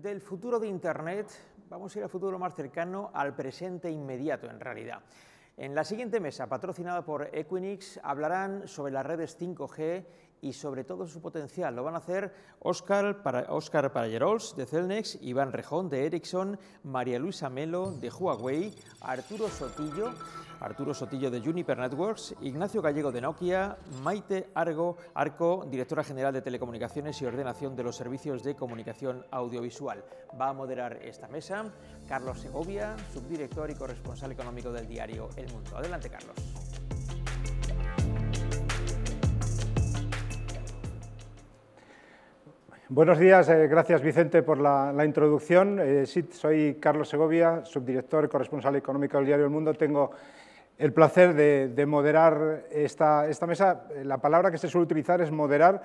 Del futuro de Internet, vamos a ir al futuro más cercano, al presente inmediato en realidad. En la siguiente mesa, patrocinada por Equinix, hablarán sobre las redes 5G y sobre todo su potencial. Lo van a hacer Óscar Pallerols, de Cellnex, Iván Rejón, de Ericsson, María Luisa Melo, de Huawei, Arturo Sotillo, de Juniper Networks, Ignacio Gallego, de Nokia, Maite Arco, directora general de Telecomunicaciones y Ordenación de los Servicios de Comunicación Audiovisual. Va a moderar esta mesa Carlos Segovia, subdirector y corresponsal económico del diario El Mundo. Adelante, Carlos. Buenos días, gracias Vicente por la introducción. Sí, soy Carlos Segovia, subdirector y corresponsal económico del diario El Mundo. Tengo el placer de moderar esta mesa. La palabra que se suele utilizar es moderar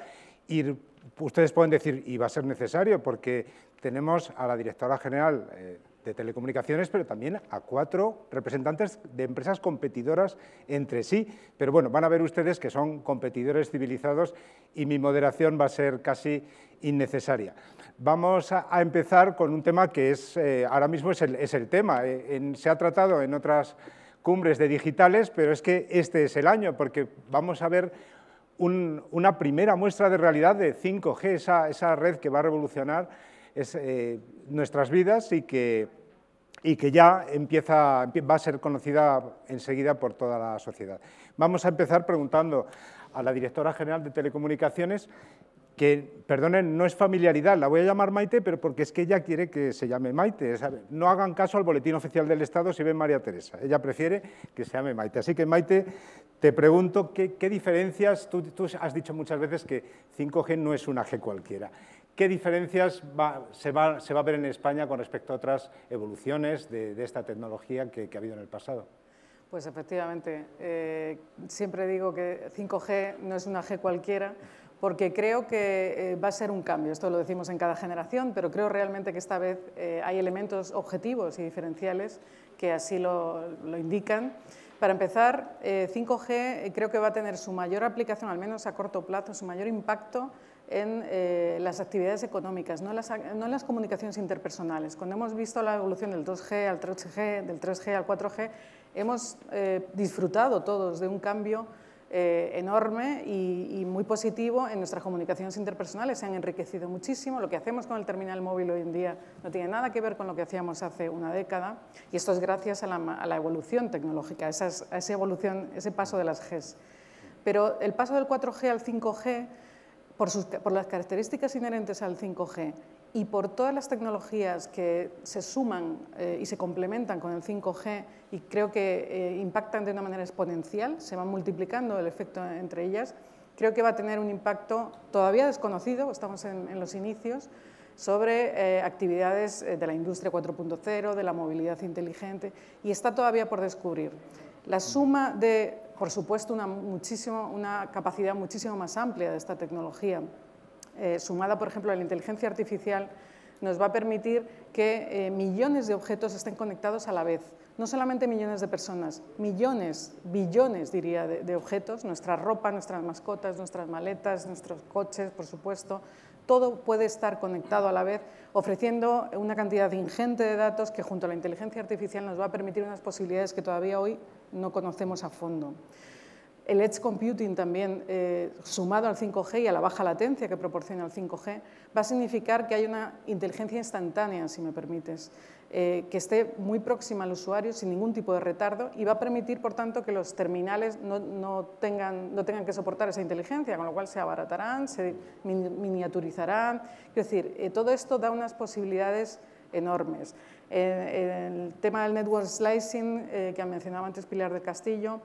y ustedes pueden decir, y va a ser necesario, porque tenemos a la directora general de Telecomunicaciones, pero también a 4 representantes de empresas competidoras entre sí. Pero bueno, van a ver ustedes que son competidores civilizados y mi moderación va a ser casi innecesaria. Vamos a empezar con un tema que ahora mismo es el tema. Se ha tratado en otras cumbres de digitales, pero es que este es el año, porque vamos a ver una primera muestra de realidad de 5G, esa red que va a revolucionar nuestras vidas y que ya va a ser conocida enseguida por toda la sociedad. Vamos a empezar preguntando a la directora general de Telecomunicaciones, que, perdonen, no es familiaridad, la voy a llamar Maite, pero porque es que ella quiere que se llame Maite. No hagan caso al Boletín Oficial del Estado si ven María Teresa, ella prefiere que se llame Maite. Así que, Maite, te pregunto, ¿qué diferencias? Tú has dicho muchas veces que 5G no es una G cualquiera. ¿Qué diferencias se va a ver en España con respecto a otras evoluciones de esta tecnología que ha habido en el pasado? Pues efectivamente, siempre digo que 5G no es una G cualquiera, porque creo que va a ser un cambio. Esto lo decimos en cada generación, pero creo realmente que esta vez hay elementos objetivos y diferenciales que así lo indican. Para empezar, 5G creo que va a tener su mayor aplicación, al menos a corto plazo, su mayor impacto en las actividades económicas, no en las comunicaciones interpersonales. Cuando hemos visto la evolución del 2G al 3G, del 3G al 4G, hemos disfrutado todos de un cambio enorme y muy positivo en nuestras comunicaciones interpersonales. Se han enriquecido muchísimo. Lo que hacemos con el terminal móvil hoy en día no tiene nada que ver con lo que hacíamos hace una década, y esto es gracias a la evolución tecnológica, a esa evolución, ese paso de las Gs. Pero el paso del 4G al 5G, por las características inherentes al 5G y por todas las tecnologías que se suman y se complementan con el 5G y creo que impactan de una manera exponencial, se van multiplicando el efecto entre ellas, creo que va a tener un impacto todavía desconocido, estamos en los inicios, sobre actividades de la industria 4.0, de la movilidad inteligente, y está todavía por descubrir. La suma de, por supuesto, una capacidad muchísimo más amplia de esta tecnología, sumada, por ejemplo, a la inteligencia artificial, nos va a permitir que millones de objetos estén conectados a la vez. No solamente millones de personas, millones, billones, diría, de objetos, nuestra ropa, nuestras mascotas, nuestras maletas, nuestros coches, por supuesto, todo puede estar conectado a la vez, ofreciendo una cantidad ingente de datos que junto a la inteligencia artificial nos va a permitir unas posibilidades que todavía hoy no conocemos a fondo. El Edge Computing también, sumado al 5G y a la baja latencia que proporciona el 5G, va a significar que hay una inteligencia instantánea, si me permites, que esté muy próxima al usuario sin ningún tipo de retardo y va a permitir, por tanto, que los terminales no tengan que soportar esa inteligencia, con lo cual se abaratarán, se miniaturizarán. Es decir, todo esto da unas posibilidades enormes. El tema del network slicing, que mencionaba antes Pilar del Castillo,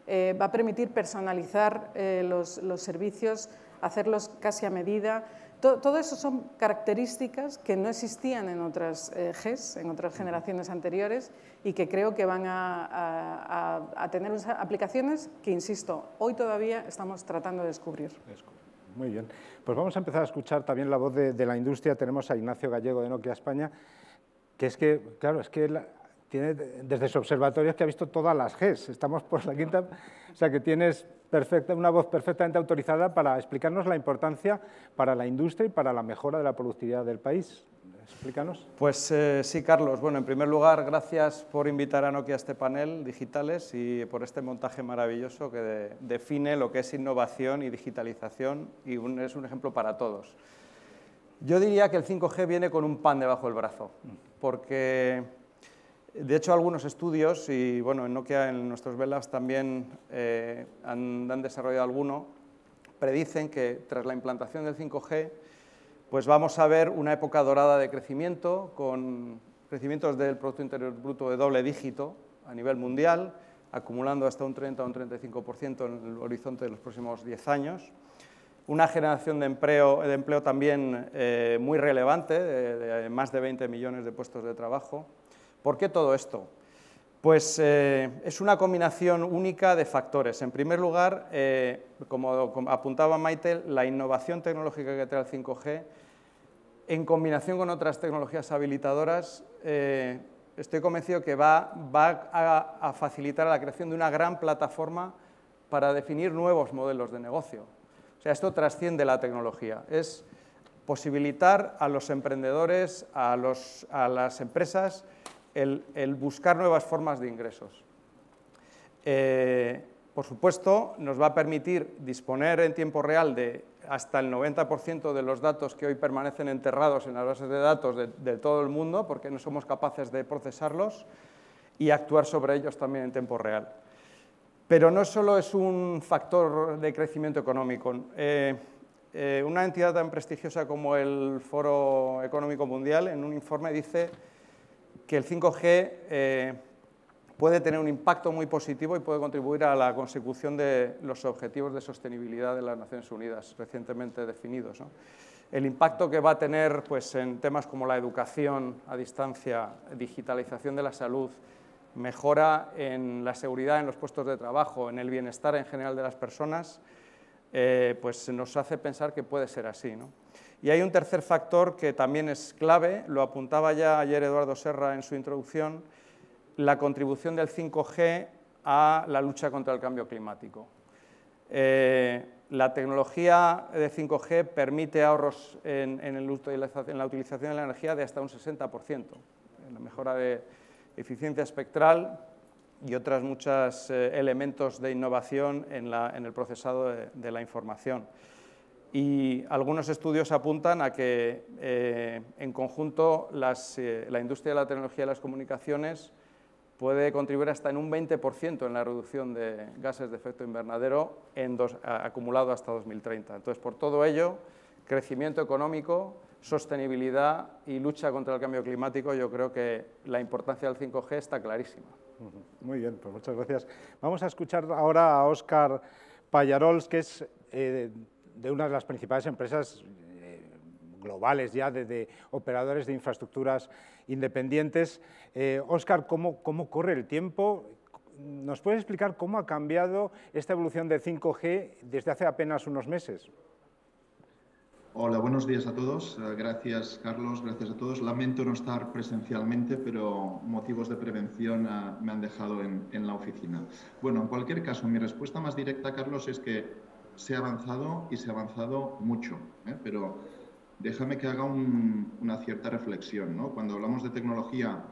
va a permitir personalizar los servicios, hacerlos casi a medida. Todo eso son características que no existían en otras Gs, en otras generaciones anteriores, y que creo que van a tener unas aplicaciones que, insisto, hoy todavía estamos tratando de descubrir. Muy bien. Pues vamos a empezar a escuchar también la voz de la industria. Tenemos a Ignacio Gallego, de Nokia España, que es que, claro, tiene desde su observatorio que ha visto todas las Gs, estamos por la quinta, o sea que tienes una voz perfectamente autorizada para explicarnos la importancia para la industria y para la mejora de la productividad del país. Explícanos. Pues sí, Carlos. Bueno, en primer lugar, gracias por invitar a Nokia a este panel Digitales y por este montaje maravilloso que define lo que es innovación y digitalización y es un ejemplo para todos. Yo diría que el 5G viene con un pan debajo del brazo, porque de hecho algunos estudios, y bueno, en Nokia, en nuestros VLabs también han desarrollado alguno, predicen que tras la implantación del 5G pues vamos a ver una época dorada de crecimiento, con crecimientos del Producto Interior Bruto de doble dígito a nivel mundial, acumulando hasta un 30 o un 35% en el horizonte de los próximos 10 años. Una generación de empleo también muy relevante, de más de 20 millones de puestos de trabajo. ¿Por qué todo esto? Pues es una combinación única de factores. En primer lugar, como apuntaba Maite, la innovación tecnológica que trae el 5G, en combinación con otras tecnologías habilitadoras, estoy convencido que va a facilitar la creación de una gran plataforma para definir nuevos modelos de negocio. O sea, esto trasciende la tecnología. Es posibilitar a los emprendedores, a las empresas, el buscar nuevas formas de ingresos. Por supuesto, nos va a permitir disponer en tiempo real de hasta el 90% de los datos que hoy permanecen enterrados en las bases de datos de todo el mundo, porque no somos capaces de procesarlos, y actuar sobre ellos también en tiempo real. Pero no solo es un factor de crecimiento económico. Una entidad tan prestigiosa como el Foro Económico Mundial, en un informe, dice que el 5G puede tener un impacto muy positivo y puede contribuir a la consecución de los objetivos de sostenibilidad de las Naciones Unidas recientemente definidos, ¿no? El impacto que va a tener pues, en temas como la educación a distancia, digitalización de la salud, mejora en la seguridad en los puestos de trabajo, en el bienestar en general de las personas, pues nos hace pensar que puede ser así, ¿no? Y hay un tercer factor que también es clave, lo apuntaba ya ayer Eduardo Serra en su introducción, la contribución del 5G a la lucha contra el cambio climático. La tecnología de 5G permite ahorros en la utilización de la energía de hasta un 60%, en la mejora de eficiencia espectral y otros muchos elementos de innovación en el procesado de la información. Y algunos estudios apuntan a que, en conjunto, la industria de la tecnología y las comunicaciones puede contribuir hasta en un 20% en la reducción de gases de efecto invernadero acumulado hasta 2030. Entonces, por todo ello, crecimiento económico, sostenibilidad y lucha contra el cambio climático, yo creo que la importancia del 5G está clarísima. Muy bien, pues muchas gracias. Vamos a escuchar ahora a Óscar Pallarols, que es de una de las principales empresas globales ya de operadores de infraestructuras independientes. Óscar, ¿cómo corre el tiempo? ¿Nos puedes explicar cómo ha cambiado esta evolución de 5G desde hace apenas unos meses? Hola, buenos días a todos. Gracias, Carlos, gracias a todos. Lamento no estar presencialmente, pero motivos de prevención me han dejado en la oficina. Bueno, en cualquier caso, mi respuesta más directa, Carlos, es que se ha avanzado y se ha avanzado mucho, pero déjame que haga una cierta reflexión, ¿no? Cuando hablamos de tecnología,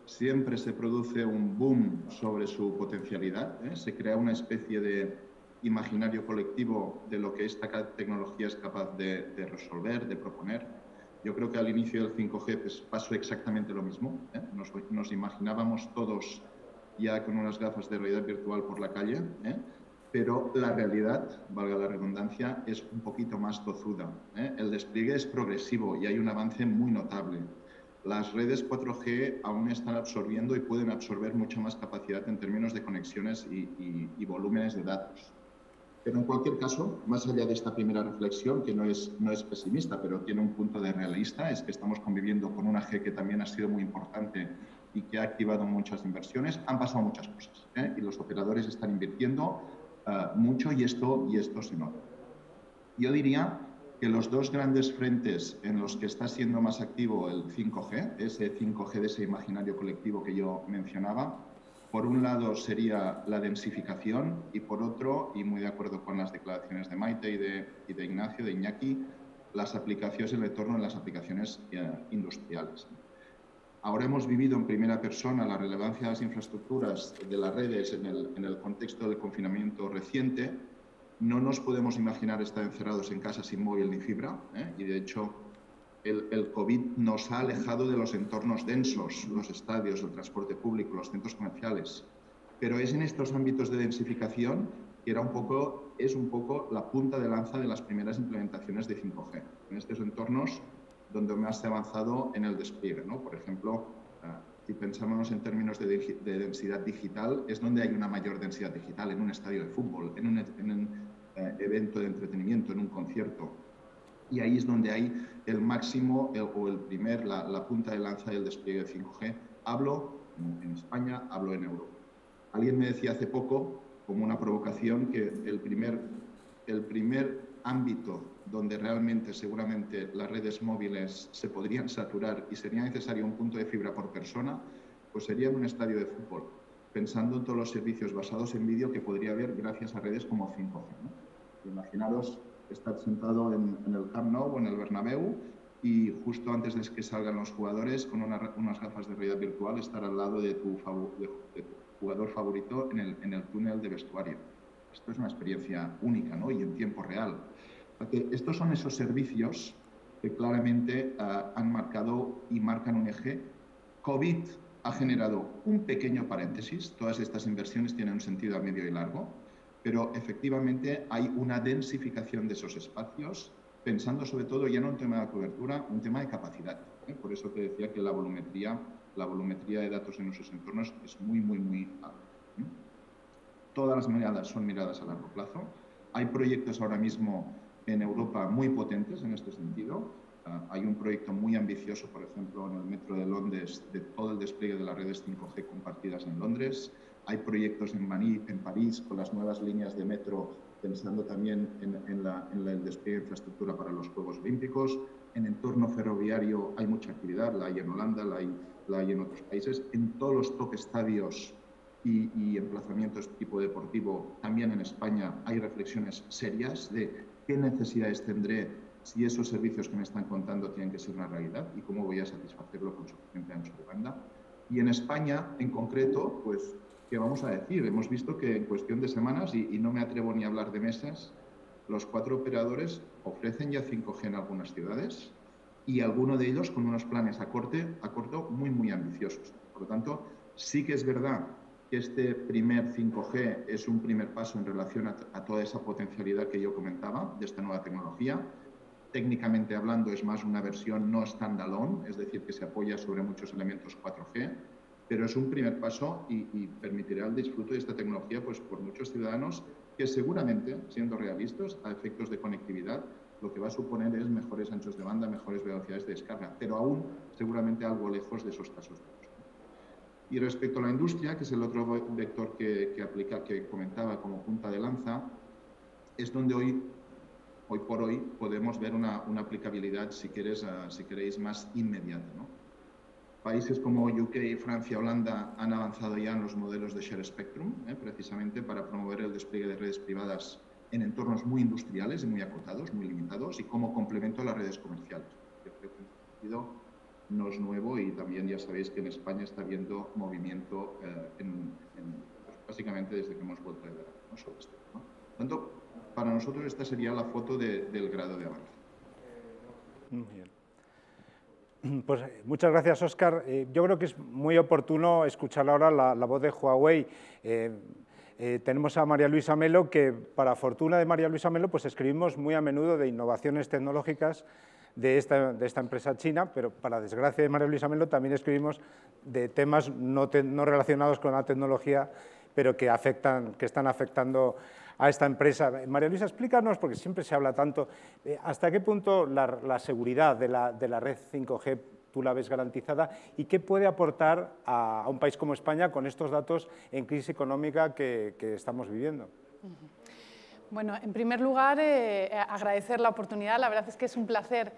siempre se produce un boom sobre su potencialidad, se crea una especie de imaginario colectivo de lo que esta tecnología es capaz de resolver, de proponer. Yo creo que al inicio del 5G pues, pasó exactamente lo mismo. Nos imaginábamos todos ya con unas gafas de realidad virtual por la calle, pero la realidad, valga la redundancia, es un poquito más tozuda. El despliegue es progresivo y hay un avance muy notable. Las redes 4G aún están absorbiendo y pueden absorber mucha más capacidad en términos de conexiones y volúmenes de datos. Pero en cualquier caso, más allá de esta primera reflexión, que no es pesimista, pero tiene un punto de realista, es que estamos conviviendo con una G que también ha sido muy importante y que ha activado muchas inversiones. Han pasado muchas cosas, y los operadores están invirtiendo mucho y esto se nota. Yo diría que los dos grandes frentes en los que está siendo más activo el 5G, ese 5G de ese imaginario colectivo que yo mencionaba, por un lado sería la densificación y por otro, y muy de acuerdo con las declaraciones de Maite y de Ignacio, de Iñaki, las aplicaciones, el retorno en las aplicaciones industriales. Ahora hemos vivido en primera persona la relevancia de las infraestructuras de las redes en el contexto del confinamiento reciente. No nos podemos imaginar estar encerrados en casa sin móvil ni fibra, y de hecho el COVID nos ha alejado de los entornos densos, los estadios, el transporte público, los centros comerciales. Pero es en estos ámbitos de densificación que es un poco la punta de lanza de las primeras implementaciones de 5G. En estos entornos donde más se ha avanzado en el despliegue, ¿no? Por ejemplo, si pensamos en términos de densidad digital, es donde hay una mayor densidad digital, en un estadio de fútbol, en un evento de entretenimiento, en un concierto. Y ahí es donde hay el máximo la punta de lanza del despliegue de 5G. Hablo en España, hablo en Europa. Alguien me decía hace poco, como una provocación, que el primer ámbito donde realmente seguramente las redes móviles se podrían saturar y sería necesario un punto de fibra por persona, pues sería en un estadio de fútbol, pensando en todos los servicios basados en vídeo que podría haber gracias a redes como 5G, ¿no? Imaginaros estar sentado en el Camp Nou o en el Bernabéu y justo antes de que salgan los jugadores, con unas gafas de realidad virtual, estar al lado de tu jugador favorito en el túnel de vestuario. Esto es una experiencia única, ¿no? Y en tiempo real. Porque estos son esos servicios que claramente han marcado y marcan un eje. COVID ha generado un pequeño paréntesis. Todas estas inversiones tienen un sentido a medio y largo, pero efectivamente hay una densificación de esos espacios, pensando sobre todo ya no en un tema de cobertura, un tema de capacidad. Por eso te decía que la volumetría de datos en nuestros entornos es muy, muy, muy alta. Todas las miradas son miradas a largo plazo. Hay proyectos ahora mismo en Europa muy potentes en este sentido. Hay un proyecto muy ambicioso, por ejemplo, en el metro de Londres, de todo el despliegue de las redes 5G compartidas en Londres. Hay proyectos en París con las nuevas líneas de metro, pensando también en el despliegue de infraestructura para los Juegos Olímpicos. En entorno ferroviario hay mucha actividad, la hay en Holanda, la hay en otros países. En todos los top estadios y emplazamientos tipo deportivo, también en España hay reflexiones serias de qué necesidades tendré si esos servicios que me están contando tienen que ser una realidad y cómo voy a satisfacerlo con suficiente ancho de banda. Y en España, en concreto, pues, ¿qué vamos a decir? Hemos visto que en cuestión de semanas, y no me atrevo ni a hablar de meses, los 4 operadores ofrecen ya 5G en algunas ciudades y algunos de ellos con unos planes a corto muy, muy ambiciosos. Por lo tanto, sí que es verdad que este primer 5G es un primer paso en relación a toda esa potencialidad que yo comentaba de esta nueva tecnología. Técnicamente hablando, es más una versión no standalone, es decir, que se apoya sobre muchos elementos 4G, pero es un primer paso y permitirá el disfrute de esta tecnología pues, por muchos ciudadanos que seguramente, siendo realistas, a efectos de conectividad, lo que va a suponer es mejores anchos de banda, mejores velocidades de descarga, pero aún seguramente algo lejos de esos casos de uso. Y respecto a la industria, que es el otro vector que comentaba como punta de lanza, es donde hoy por hoy podemos ver una aplicabilidad, si queréis, más inmediata, ¿no? Países como UK, Francia, Holanda han avanzado ya en los modelos de Share Spectrum, precisamente para promover el despliegue de redes privadas en entornos muy industriales y muy acotados, muy limitados, y como complemento a las redes comerciales. Yo creo que en ese sentido no es nuevo y también ya sabéis que en España está habiendo movimiento básicamente desde que hemos vuelto de verano, ¿no? Sobre este tema. Por lo tanto, para nosotros esta sería la foto del grado de avance. Muy bien. Pues muchas gracias, Óscar. Yo creo que es muy oportuno escuchar ahora la voz de Huawei. Tenemos a María Luisa Melo, que para fortuna de María Luisa Melo, pues escribimos muy a menudo de innovaciones tecnológicas de esta empresa china, pero para desgracia de María Luisa Melo también escribimos de temas no relacionados con la tecnología, pero que están afectando a esta empresa. María Luisa, explícanos, porque siempre se habla tanto, ¿hasta qué punto la seguridad de la red 5G tú la ves garantizada y qué puede aportar a un país como España con estos datos en crisis económica que estamos viviendo? Bueno, en primer lugar, agradecer la oportunidad. La verdad es que es un placer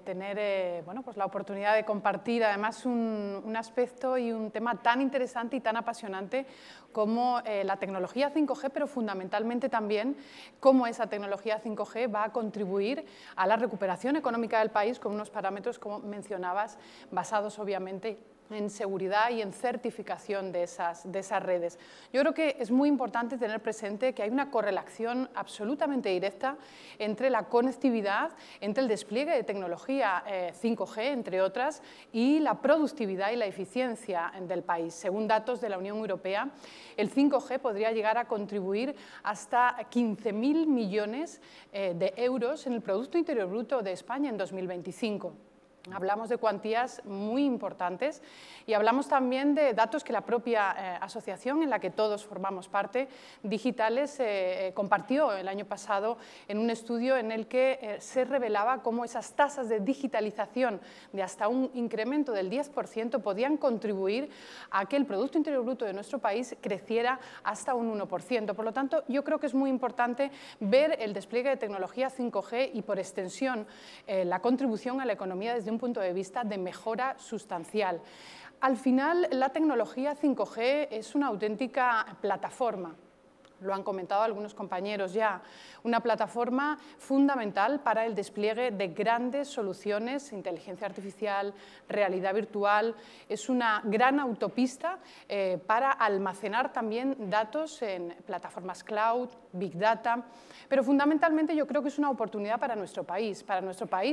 tener bueno, pues la oportunidad de compartir además un aspecto y un tema tan interesante y tan apasionante como la tecnología 5G, pero fundamentalmente también cómo esa tecnología 5G va a contribuir a la recuperación económica del país con unos parámetros, como mencionabas, basados obviamente en seguridad y en certificación de esas redes. Yo creo que es muy importante tener presente que hay una correlación absolutamente directa entre la conectividad, entre el despliegue de tecnología 5G, entre otras, y la productividad y la eficiencia del país. Según datos de la Unión Europea, el 5G podría llegar a contribuir hasta 15.000 millones de euros en el Producto Interior Bruto de España en 2025. Hablamos de cuantías muy importantes y hablamos también de datos que la propia asociación en la que todos formamos parte, Digitales, compartió el año pasado en un estudio en el que se revelaba cómo esas tasas de digitalización de hasta un incremento del 10% podían contribuir a que el Producto Interior Bruto de nuestro país creciera hasta un 1%. Por lo tanto, yo creo que es muy importante ver el despliegue de tecnología 5G y, por extensión, la contribución a la economía desde un punto de vista de mejora sustancial. Al final, la tecnología 5G es una auténtica plataforma. Lo han comentado algunos compañeros ya, una plataforma fundamental para el despliegue de grandes soluciones, inteligencia artificial, realidad virtual, es una gran autopista para almacenar también datos en plataformas cloud, big data, pero fundamentalmente yo creo que es una oportunidad para nuestro país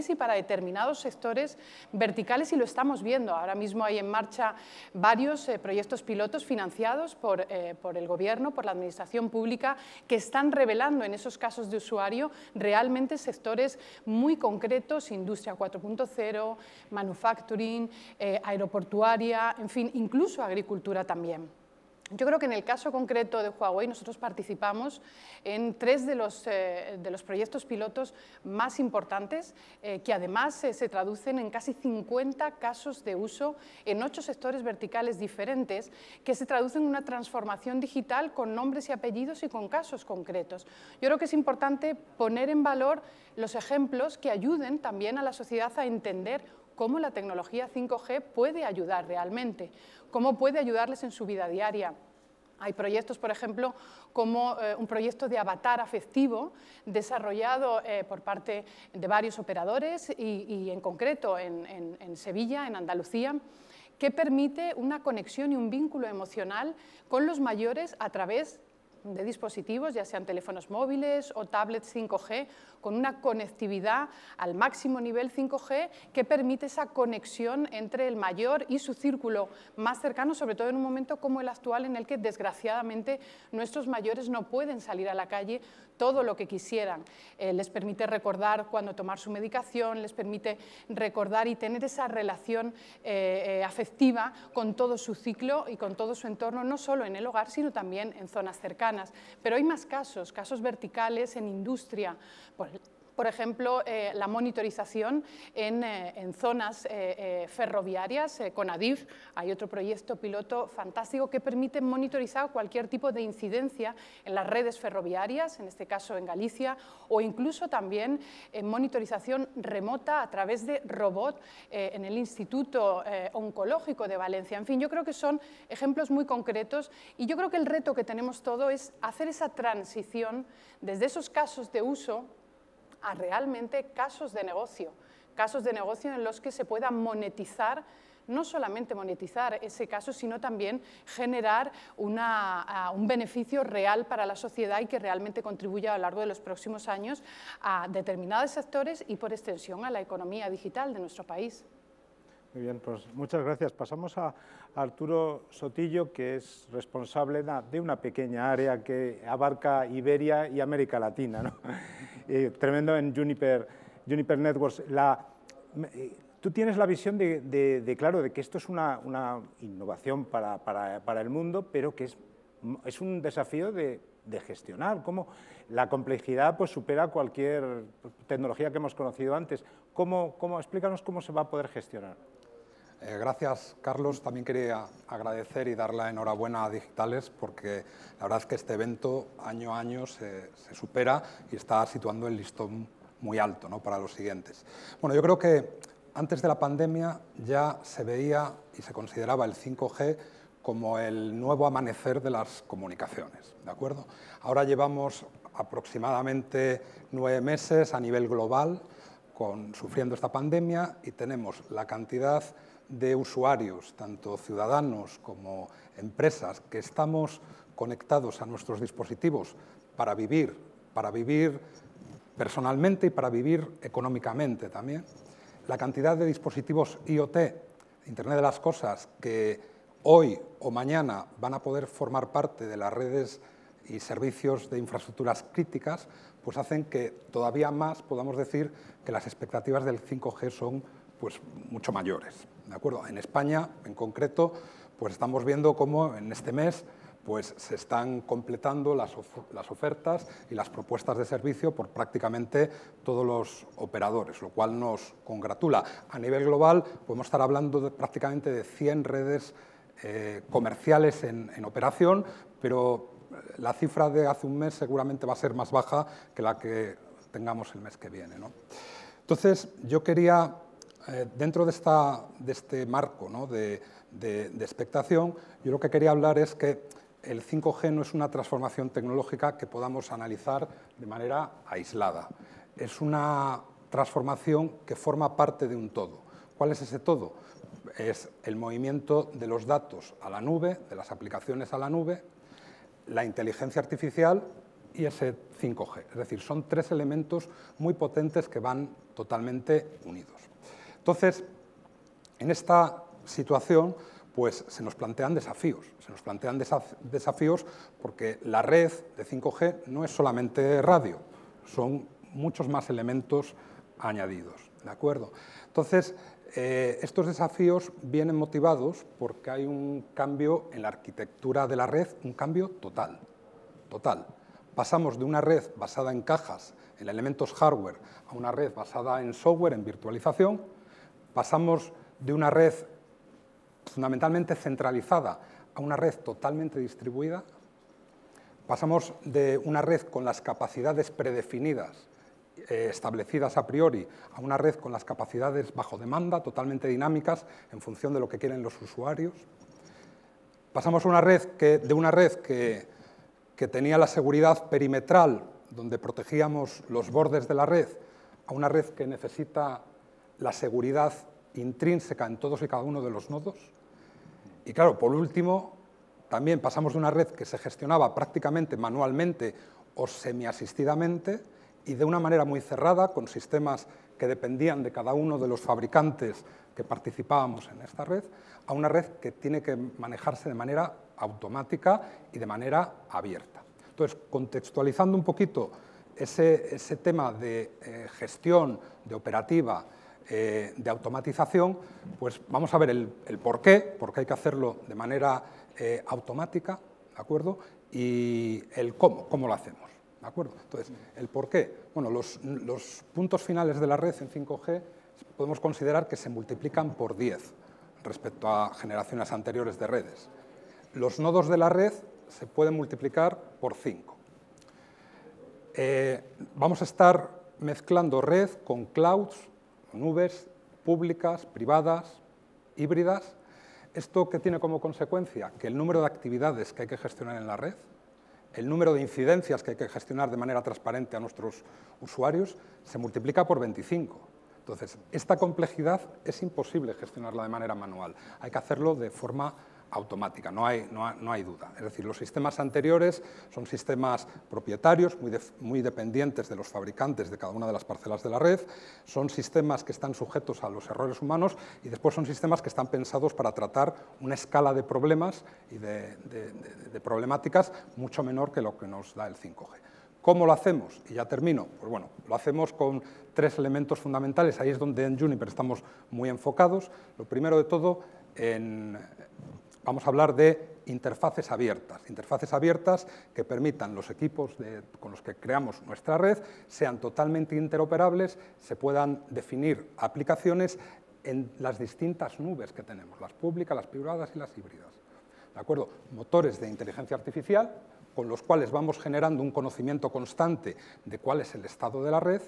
y para determinados sectores verticales, y lo estamos viendo. Ahora mismo hay en marcha varios proyectos pilotos financiados por el Gobierno, por la Administración pública, que están revelando en esos casos de usuario realmente sectores muy concretos, industria 4.0, manufacturing, aeroportuaria, en fin, incluso agricultura también. Yo creo que en el caso concreto de Huawei nosotros participamos en 3 de los proyectos pilotos más importantes que además se traducen en casi 50 casos de uso en 8 sectores verticales diferentes que se traducen en una transformación digital con nombres y apellidos y con casos concretos. Yo creo que es importante poner en valor los ejemplos que ayuden también a la sociedad a entender cómo la tecnología 5G puede ayudar realmente, cómo puede ayudarles en su vida diaria. Hay proyectos, por ejemplo, como un proyecto de avatar afectivo desarrollado por parte de varios operadores y en concreto en Sevilla, en Andalucía, que permite una conexión y un vínculo emocional con los mayores a través de dispositivos, ya sean teléfonos móviles o tablets 5G, con una conectividad al máximo nivel 5G que permite esa conexión entre el mayor y su círculo más cercano, sobre todo en un momento como el actual en el que desgraciadamente nuestros mayores no pueden salir a la calle todo lo que quisieran. Les permite recordar cuándo tomar su medicación, les permite recordar y tener esa relación afectiva con todo su ciclo y con todo su entorno, no solo en el hogar, sino también en zonas cercanas. Pero hay más casos verticales en industria. Por ejemplo, la monitorización en zonas ferroviarias. Con Adif hay otro proyecto piloto fantástico que permite monitorizar cualquier tipo de incidencia en las redes ferroviarias, en este caso en Galicia, o incluso también en monitorización remota a través de robot en el Instituto Oncológico de Valencia. En fin, yo creo que son ejemplos muy concretos y yo creo que el reto que tenemos todo es hacer esa transición desde esos casos de uso a realmente casos de negocio en los que se pueda monetizar, no solamente monetizar ese caso, sino también generar un beneficio real para la sociedad y que realmente contribuya a lo largo de los próximos años a determinados sectores y, por extensión, a la economía digital de nuestro país. Muy bien, pues muchas gracias. Pasamos a Arturo Sotillo, que es responsable de una pequeña área que abarca Iberia y América Latina, ¿no? Tremendo en Juniper Networks. Tú tienes la visión claro, de que esto es una innovación para el mundo, pero que es un desafío de gestionar. Cómo la complejidad pues, supera cualquier tecnología que hemos conocido antes. Explícanos cómo se va a poder gestionar. Gracias, Carlos. También quería agradecer y dar la enhorabuena a Digitales porque la verdad es que este evento año a año se supera y está situando el listón muy alto, ¿no?, para los siguientes. Bueno, yo creo que antes de la pandemia ya se veía y se consideraba el 5G como el nuevo amanecer de las comunicaciones, ¿de acuerdo? Ahora llevamos aproximadamente 9 meses a nivel global sufriendo esta pandemia y tenemos la cantidad de usuarios, tanto ciudadanos como empresas, que estamos conectados a nuestros dispositivos para vivir personalmente y para vivir económicamente también. La cantidad de dispositivos IoT, Internet de las Cosas, que hoy o mañana van a poder formar parte de las redes y servicios de infraestructuras críticas, pues hacen que todavía más podamos decir que las expectativas del 5G son pues, mucho mayores, ¿de acuerdo? En España, en concreto, pues estamos viendo cómo en este mes pues, se están completando las ofertas y las propuestas de servicio por prácticamente todos los operadores, lo cual nos congratula. A nivel global podemos estar hablando prácticamente de 100 redes comerciales en operación, pero la cifra de hace un mes seguramente va a ser más baja que la que tengamos el mes que viene, ¿no? Entonces, yo quería, dentro de este marco, ¿no?, de expectación, yo lo que quería hablar es que el 5G no es una transformación tecnológica que podamos analizar de manera aislada. Es una transformación que forma parte de un todo. ¿Cuál es ese todo? Es el movimiento de los datos a la nube, de las aplicaciones a la nube, la inteligencia artificial y ese 5G. Es decir, son 3 elementos muy potentes que van totalmente unidos. Entonces, en esta situación, pues se nos plantean desafíos. Se nos plantean desafíos porque la red de 5G no es solamente radio, son muchos más elementos añadidos, ¿de acuerdo? Entonces, estos desafíos vienen motivados porque hay un cambio en la arquitectura de la red, un cambio total. Pasamos de una red basada en cajas, en elementos hardware, a una red basada en software, en virtualización. Pasamos de una red fundamentalmente centralizada a una red totalmente distribuida. Pasamos de una red con las capacidades predefinidas, establecidas a priori, a una red con las capacidades bajo demanda, totalmente dinámicas, en función de lo que quieren los usuarios. Pasamos a una red de una red que tenía la seguridad perimetral, donde protegíamos los bordes de la red, a una red que necesita la seguridad intrínseca en todos y cada uno de los nodos. Y claro, por último, también pasamos de una red que se gestionaba prácticamente manualmente o semiasistidamente y de una manera muy cerrada, con sistemas que dependían de cada uno de los fabricantes que participábamos en esta red, a una red que tiene que manejarse de manera automática y de manera abierta. Entonces, contextualizando un poquito ese tema de gestión, de operativa, de automatización, pues vamos a ver el por qué, porque hay que hacerlo de manera automática, ¿de acuerdo? Y el cómo lo hacemos, ¿de acuerdo? Entonces, el por qué. Bueno, los puntos finales de la red en 5G podemos considerar que se multiplican por 10 respecto a generaciones anteriores de redes. Los nodos de la red se pueden multiplicar por 5. Vamos a estar mezclando red con clouds, nubes públicas, privadas, híbridas. ¿Esto qué tiene como consecuencia? Que el número de actividades que hay que gestionar en la red, el número de incidencias que hay que gestionar de manera transparente a nuestros usuarios, se multiplica por 25. Entonces, esta complejidad es imposible gestionarla de manera manual. Hay que hacerlo de forma automática, no hay duda. Es decir, los sistemas anteriores son sistemas propietarios, muy dependientes de los fabricantes de cada una de las parcelas de la red, son sistemas que están sujetos a los errores humanos y después son sistemas que están pensados para tratar una escala de problemas y de problemáticas mucho menor que lo que nos da el 5G. ¿Cómo lo hacemos? Y ya termino. Pues bueno, lo hacemos con 3 elementos fundamentales. Ahí es donde en Juniper estamos muy enfocados. Lo primero de todo, vamos a hablar de interfaces abiertas que permitan los equipos con los que creamos nuestra red sean totalmente interoperables, se puedan definir aplicaciones en las distintas nubes que tenemos, las públicas, las privadas y las híbridas. ¿De acuerdo? Motores de inteligencia artificial con los cuales vamos generando un conocimiento constante de cuál es el estado de la red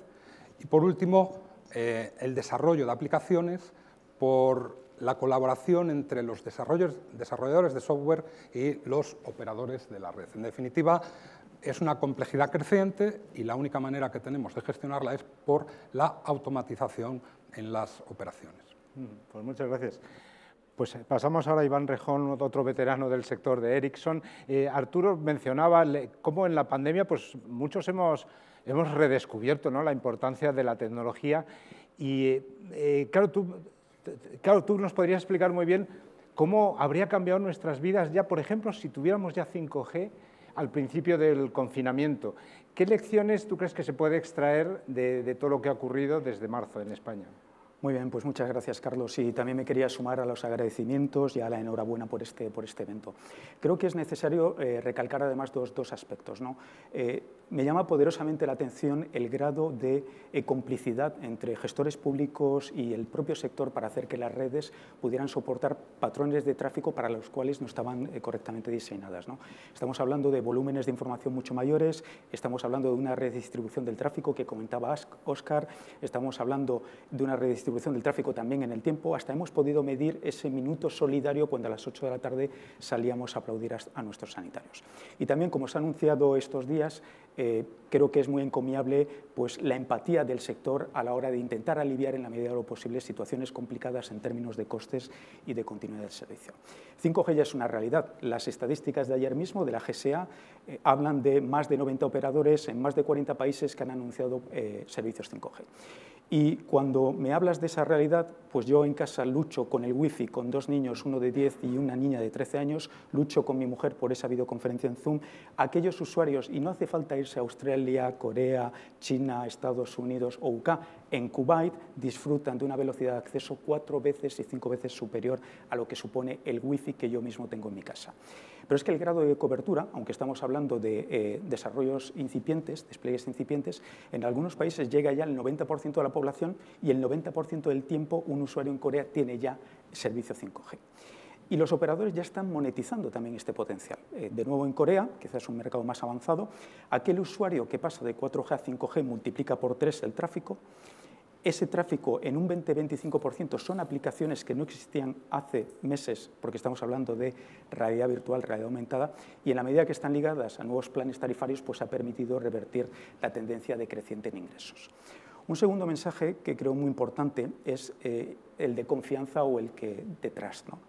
Y por último, el desarrollo de aplicaciones por la colaboración entre los desarrolladores de software y los operadores de la red. En definitiva, es una complejidad creciente y la única manera que tenemos de gestionarla es por la automatización en las operaciones. Pues muchas gracias. Pues pasamos ahora a Iván Rejón, otro veterano del sector de Ericsson. Arturo mencionaba cómo en la pandemia pues, muchos hemos redescubierto, ¿no?, la importancia de la tecnología y claro, tú nos podrías explicar muy bien cómo habría cambiado nuestras vidas ya, por ejemplo, si tuviéramos ya 5G al principio del confinamiento. ¿Qué lecciones tú crees que se puede extraer de todo lo que ha ocurrido desde marzo en España? Muy bien, pues muchas gracias, Carlos. Y también me quería sumar a los agradecimientos y a la enhorabuena por este evento. Creo que es necesario recalcar además dos aspectos, ¿no? Me llama poderosamente la atención el grado de complicidad entre gestores públicos y el propio sector para hacer que las redes pudieran soportar patrones de tráfico para los cuales no estaban correctamente diseñadas, ¿no? Estamos hablando de volúmenes de información mucho mayores, estamos hablando de una redistribución del tráfico que comentaba Óscar, estamos hablando de una redistribución del tráfico también en el tiempo, hasta hemos podido medir ese minuto solidario cuando a las 8 de la tarde salíamos a aplaudir a nuestros sanitarios. Y también, como se ha anunciado estos días, creo que es muy encomiable pues, la empatía del sector a la hora de intentar aliviar en la medida de lo posible situaciones complicadas en términos de costes y de continuidad del servicio. 5G ya es una realidad. Las estadísticas de ayer mismo de la GSA hablan de más de 90 operadores en más de 40 países que han anunciado servicios 5G. Y cuando me hablas de esa realidad, pues yo en casa lucho con el wifi, con 2 niños, uno de 10 y una niña de 13 años, lucho con mi mujer por esa videoconferencia en Zoom, aquellos usuarios, y no hace falta irse a Australia, Corea, China, Estados Unidos o UK, en Kuwait disfrutan de una velocidad de acceso 4 veces y 5 veces superior a lo que supone el wifi que yo mismo tengo en mi casa. Pero es que el grado de cobertura, aunque estamos hablando de desarrollos incipientes, despliegues incipientes, en algunos países llega ya el 90% de la población y el 90% del tiempo un usuario en Corea tiene ya servicio 5G. Y los operadores ya están monetizando también este potencial. De nuevo en Corea, quizás es un mercado más avanzado, aquel usuario que pasa de 4G a 5G multiplica por 3 el tráfico. Ese tráfico en un 20-25% son aplicaciones que no existían hace meses, porque estamos hablando de realidad virtual, realidad aumentada, y en la medida que están ligadas a nuevos planes tarifarios, pues ha permitido revertir la tendencia decreciente en ingresos. Un segundo mensaje que creo muy importante es el de confianza o el que de trust, ¿no?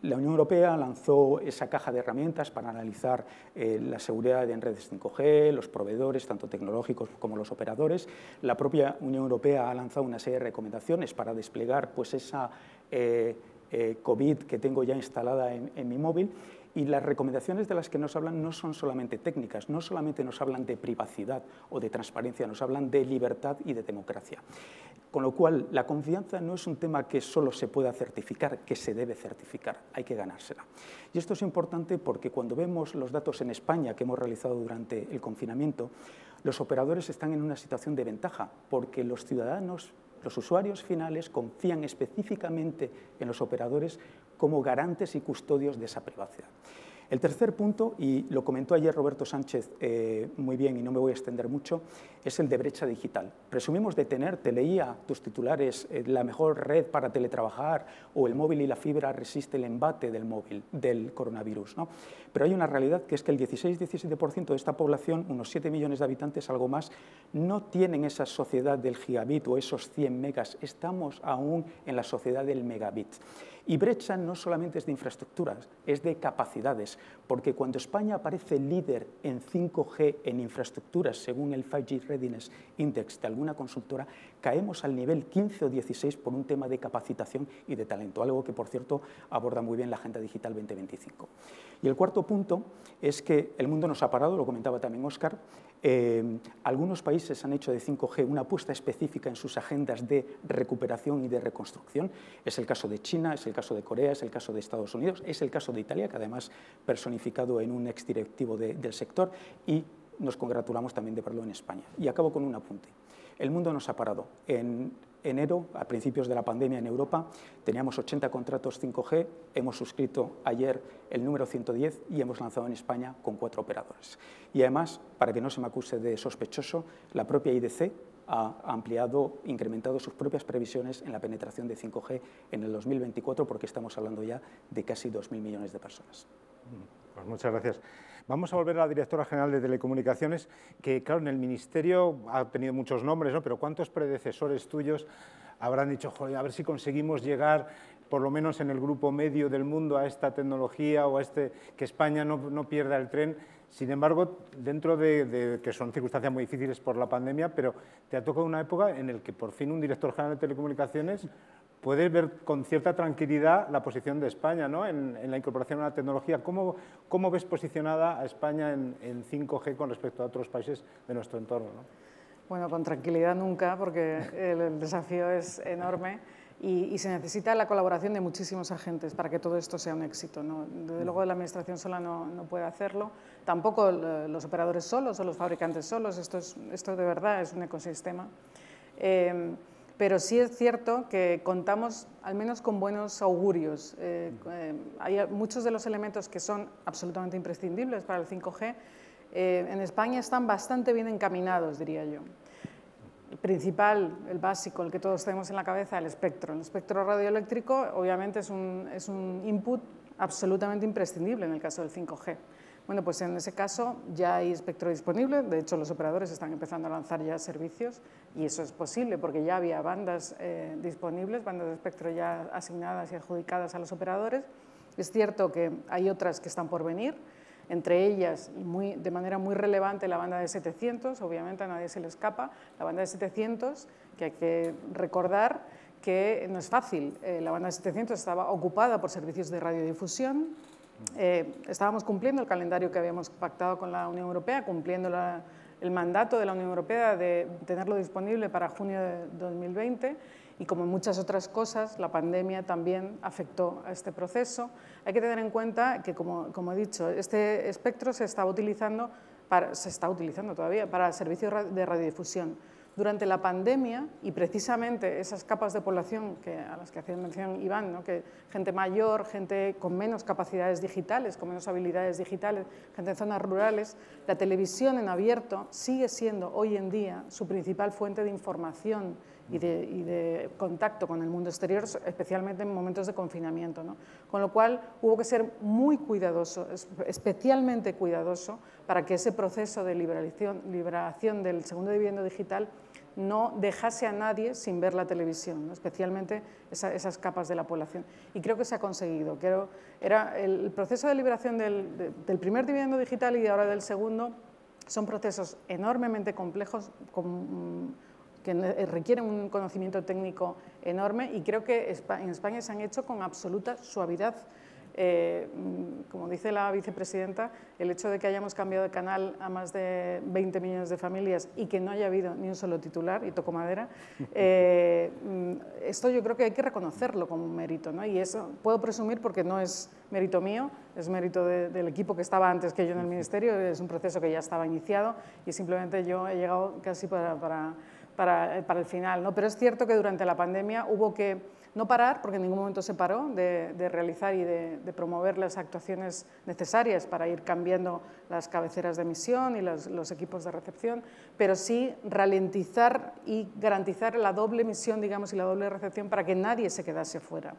La Unión Europea lanzó esa caja de herramientas para analizar la seguridad en redes 5G, los proveedores, tanto tecnológicos como los operadores. La propia Unión Europea ha lanzado una serie de recomendaciones para desplegar pues, esa COVID que tengo ya instalada en mi móvil. Y las recomendaciones de las que nos hablan no son solamente técnicas, no solamente nos hablan de privacidad o de transparencia, nos hablan de libertad y de democracia. Con lo cual, la confianza no es un tema que solo se pueda certificar, que se debe certificar, hay que ganársela. Y esto es importante porque cuando vemos los datos en España que hemos realizado durante el confinamiento, los operadores están en una situación de ventaja, porque los ciudadanos, los usuarios finales, confían específicamente en los operadores como garantes y custodios de esa privacidad. El tercer punto, y lo comentó ayer Roberto Sánchez muy bien y no me voy a extender mucho, es el de brecha digital. Presumimos de tener, te leía tus titulares, la mejor red para teletrabajar o el móvil y la fibra resiste el embate del móvil, del coronavirus, ¿no? Pero hay una realidad que es que el 16-17% de esta población, unos 7 millones de habitantes, algo más, no tienen esa sociedad del gigabit o esos 100 megas. Estamos aún en la sociedad del megabit. Y brecha no solamente es de infraestructuras, es de capacidades, porque cuando España aparece líder en 5G en infraestructuras, según el 5G Readiness Index de alguna consultora, caemos al nivel 15 o 16 por un tema de capacitación y de talento, algo que, por cierto, aborda muy bien la Agenda Digital 2025. Y el cuarto punto es que el mundo nos ha parado, lo comentaba también Óscar. Algunos países han hecho de 5G una apuesta específica en sus agendas de recuperación y de reconstrucción. Es el caso de China, es el caso de Corea, es el caso de Estados Unidos, es el caso de Italia, que además personificado en un exdirectivo del sector, y nos congratulamos también de verlo en España. Y acabo con un apunte. El mundo nos ha parado. En enero, a principios de la pandemia en Europa, teníamos 80 contratos 5G, hemos suscrito ayer el número 110 y hemos lanzado en España con 4 operadores. Y además, para que no se me acuse de sospechoso, la propia IDC ha ampliado, incrementado sus propias previsiones en la penetración de 5G en el 2024, porque estamos hablando ya de casi 2.000 millones de personas. Pues muchas gracias. Vamos a volver a la directora general de Telecomunicaciones, que claro, en el Ministerio ha tenido muchos nombres, ¿no? Pero ¿cuántos predecesores tuyos habrán dicho, joder, a ver si conseguimos llegar, por lo menos en el grupo medio del mundo, a esta tecnología o a que España no pierda el tren? Sin embargo, dentro de que son circunstancias muy difíciles por la pandemia, pero te ha tocado una época en la que por fin un director general de Telecomunicaciones puede ver con cierta tranquilidad la posición de España, ¿no? en la incorporación a la tecnología. ¿Cómo ves posicionada a España en 5G con respecto a otros países de nuestro entorno, ¿no? Bueno, con tranquilidad nunca, porque el desafío es enorme y se necesita la colaboración de muchísimos agentes para que todo esto sea un éxito, ¿no? Desde luego la Administración sola no puede hacerlo, tampoco los operadores solos o los fabricantes solos, esto de verdad es un ecosistema. Pero sí es cierto que contamos al menos con buenos augurios. Hay muchos de los elementos que son absolutamente imprescindibles para el 5G. En España están bastante bien encaminados, diría yo. El principal, el básico, el que todos tenemos en la cabeza, el espectro. El espectro radioeléctrico obviamente es un input absolutamente imprescindible en el caso del 5G. Bueno, pues en ese caso ya hay espectro disponible, de hecho los operadores están empezando a lanzar ya servicios y eso es posible porque ya había bandas disponibles, bandas de espectro ya asignadas y adjudicadas a los operadores. Es cierto que hay otras que están por venir, entre ellas, y de manera muy relevante, la banda de 700, obviamente a nadie se le escapa, la banda de 700, que hay que recordar que no es fácil. La banda de 700 estaba ocupada por servicios de radiodifusión. Estábamos cumpliendo el calendario que habíamos pactado con la Unión Europea, cumpliendo el mandato de la Unión Europea de tenerlo disponible para junio de 2020 y como muchas otras cosas, la pandemia también afectó a este proceso. Hay que tener en cuenta que, como he dicho, este espectro se está utilizando todavía para servicios de radiodifusión. Durante la pandemia, y precisamente esas capas de población a las que hacía mención Iván, ¿no? Que gente mayor, gente con menos capacidades digitales, con menos habilidades digitales, gente en zonas rurales, la televisión en abierto sigue siendo hoy en día su principal fuente de información y de contacto con el mundo exterior, especialmente en momentos de confinamiento, ¿no? Con lo cual hubo que ser muy cuidadoso, especialmente cuidadoso, para que ese proceso de liberación del segundo dividendo digital no dejase a nadie sin ver la televisión, ¿no? Especialmente esas capas de la población. Y creo que se ha conseguido. Era el proceso de liberación del primer dividendo digital y ahora del segundo son procesos enormemente complejos, que requieren un conocimiento técnico enorme y creo que en España se han hecho con absoluta suavidad. Como dice la vicepresidenta, el hecho de que hayamos cambiado de canal a más de 20 millones de familias y que no haya habido ni un solo titular, y toco madera, esto yo creo que hay que reconocerlo como un mérito, ¿no? Y eso puedo presumir porque no es mérito mío, es mérito del equipo que estaba antes que yo en el Ministerio, es un proceso que ya estaba iniciado y simplemente yo he llegado casi para el final, ¿no? Pero es cierto que durante la pandemia hubo que no parar, porque en ningún momento se paró, de realizar y de promover las actuaciones necesarias para ir cambiando las cabeceras de emisión y los equipos de recepción, pero sí ralentizar y garantizar la doble emisión, digamos, y la doble recepción para que nadie se quedase fuera.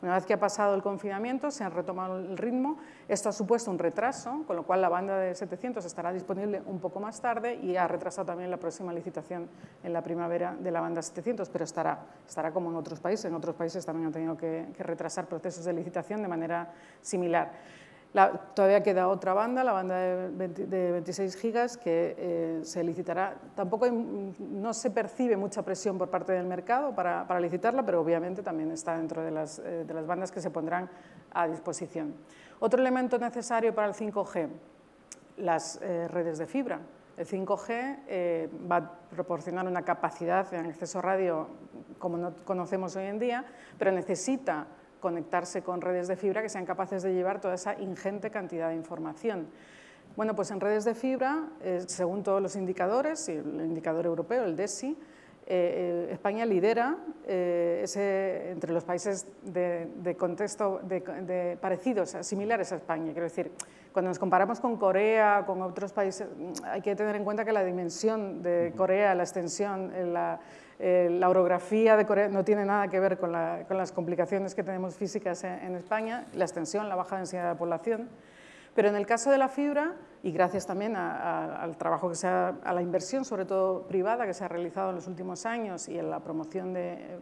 Una vez que ha pasado el confinamiento, se ha retomado el ritmo. Esto ha supuesto un retraso, con lo cual la banda de 700 estará disponible un poco más tarde y ha retrasado también la próxima licitación en la primavera de la banda 700, pero estará como en otros países. En otros países también han tenido que retrasar procesos de licitación de manera similar. Todavía queda otra banda, la banda de 26 gigas, que se licitará. Tampoco no se percibe mucha presión por parte del mercado para licitarla, pero obviamente también está dentro de las bandas que se pondrán a disposición. Otro elemento necesario para el 5G, las redes de fibra. El 5G va a proporcionar una capacidad en acceso radio como no conocemos hoy en día, pero necesita conectarse con redes de fibra que sean capaces de llevar toda esa ingente cantidad de información. Bueno, pues en redes de fibra, según todos los indicadores, y el indicador europeo, el DESI, España lidera entre los países de contexto parecidos, similares a España. Quiero decir, cuando nos comparamos con Corea, con otros países, hay que tener en cuenta que la dimensión de Corea, la extensión, la orografía de Corea no tiene nada que ver con las complicaciones que tenemos físicas en España, la extensión, la baja densidad de la población. Pero en el caso de la fibra, y gracias también al trabajo a la inversión, sobre todo privada, que se ha realizado en los últimos años y en la promoción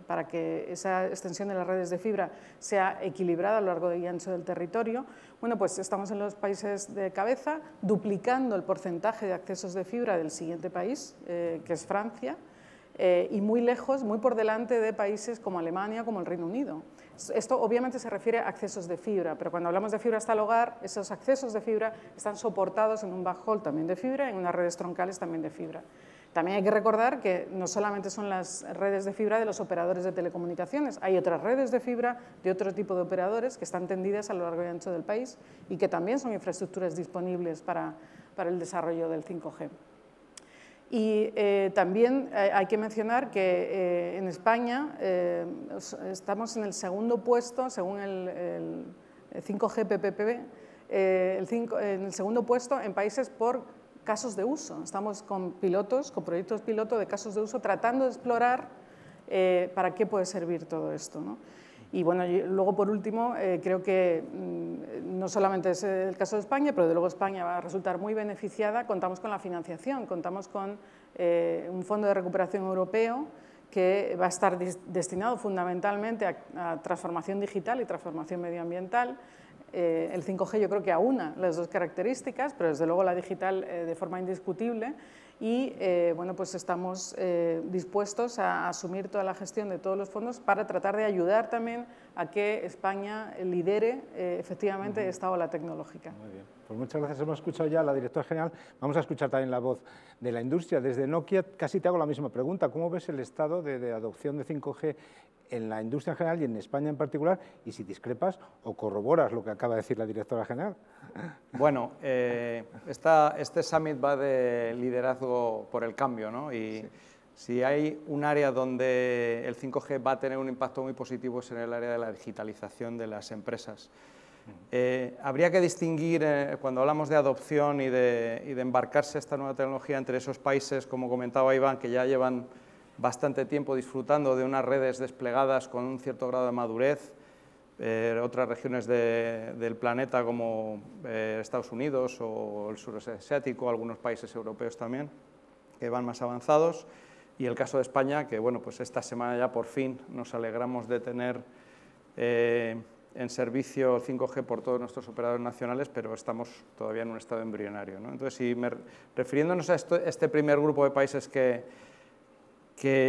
para que esa extensión de las redes de fibra sea equilibrada a lo largo y ancho del territorio, bueno, pues estamos en los países de cabeza, duplicando el porcentaje de accesos de fibra del siguiente país, que es Francia, y muy lejos, muy por delante de países como Alemania, como el Reino Unido. Esto obviamente se refiere a accesos de fibra, pero cuando hablamos de fibra hasta el hogar, esos accesos de fibra están soportados en un backhaul también de fibra, en unas redes troncales también de fibra. También hay que recordar que no solamente son las redes de fibra de los operadores de telecomunicaciones, hay otras redes de fibra de otro tipo de operadores que están tendidas a lo largo y ancho del país y que también son infraestructuras disponibles para el desarrollo del 5G. Y también hay que mencionar que en España estamos en el segundo puesto, según el 5G PPP, en el segundo puesto en países por casos de uso. Estamos con proyectos piloto de casos de uso, tratando de explorar para qué puede servir todo esto, ¿no? Y bueno, luego por último, creo que no solamente es el caso de España, pero de luego España va a resultar muy beneficiada. Contamos con la financiación, contamos con un fondo de recuperación europeo que va a estar destinado fundamentalmente a transformación digital y transformación medioambiental. El 5G yo creo que aúna las dos características, pero desde luego la digital de forma indiscutible. Y bueno, pues estamos dispuestos a asumir toda la gestión de todos los fondos para tratar de ayudar también a que España lidere efectivamente esta ola tecnológica. Muy bien, pues muchas gracias. Hemos escuchado ya a la directora general, vamos a escuchar también la voz de la industria. Desde Nokia casi te hago la misma pregunta, ¿cómo ves el estado de adopción de 5G en la industria en general y en España en particular? Y si discrepas o corroboras lo que acaba de decir la directora general. Bueno, este summit va de liderazgo por el cambio, ¿no? Y si hay un área donde el 5G va a tener un impacto muy positivo es en el área de la digitalización de las empresas. Habría que distinguir, cuando hablamos de adopción y de embarcarse esta nueva tecnología entre esos países, como comentaba Iván, que ya llevan bastante tiempo disfrutando de unas redes desplegadas con un cierto grado de madurez, otras regiones del planeta como Estados Unidos o el sureste asiático, algunos países europeos también, que van más avanzados, y el caso de España, que bueno, pues esta semana ya por fin nos alegramos de tener en servicio el 5G por todos nuestros operadores nacionales, pero estamos todavía en un estado embrionario, ¿no? Entonces, refiriéndonos a este primer grupo de países que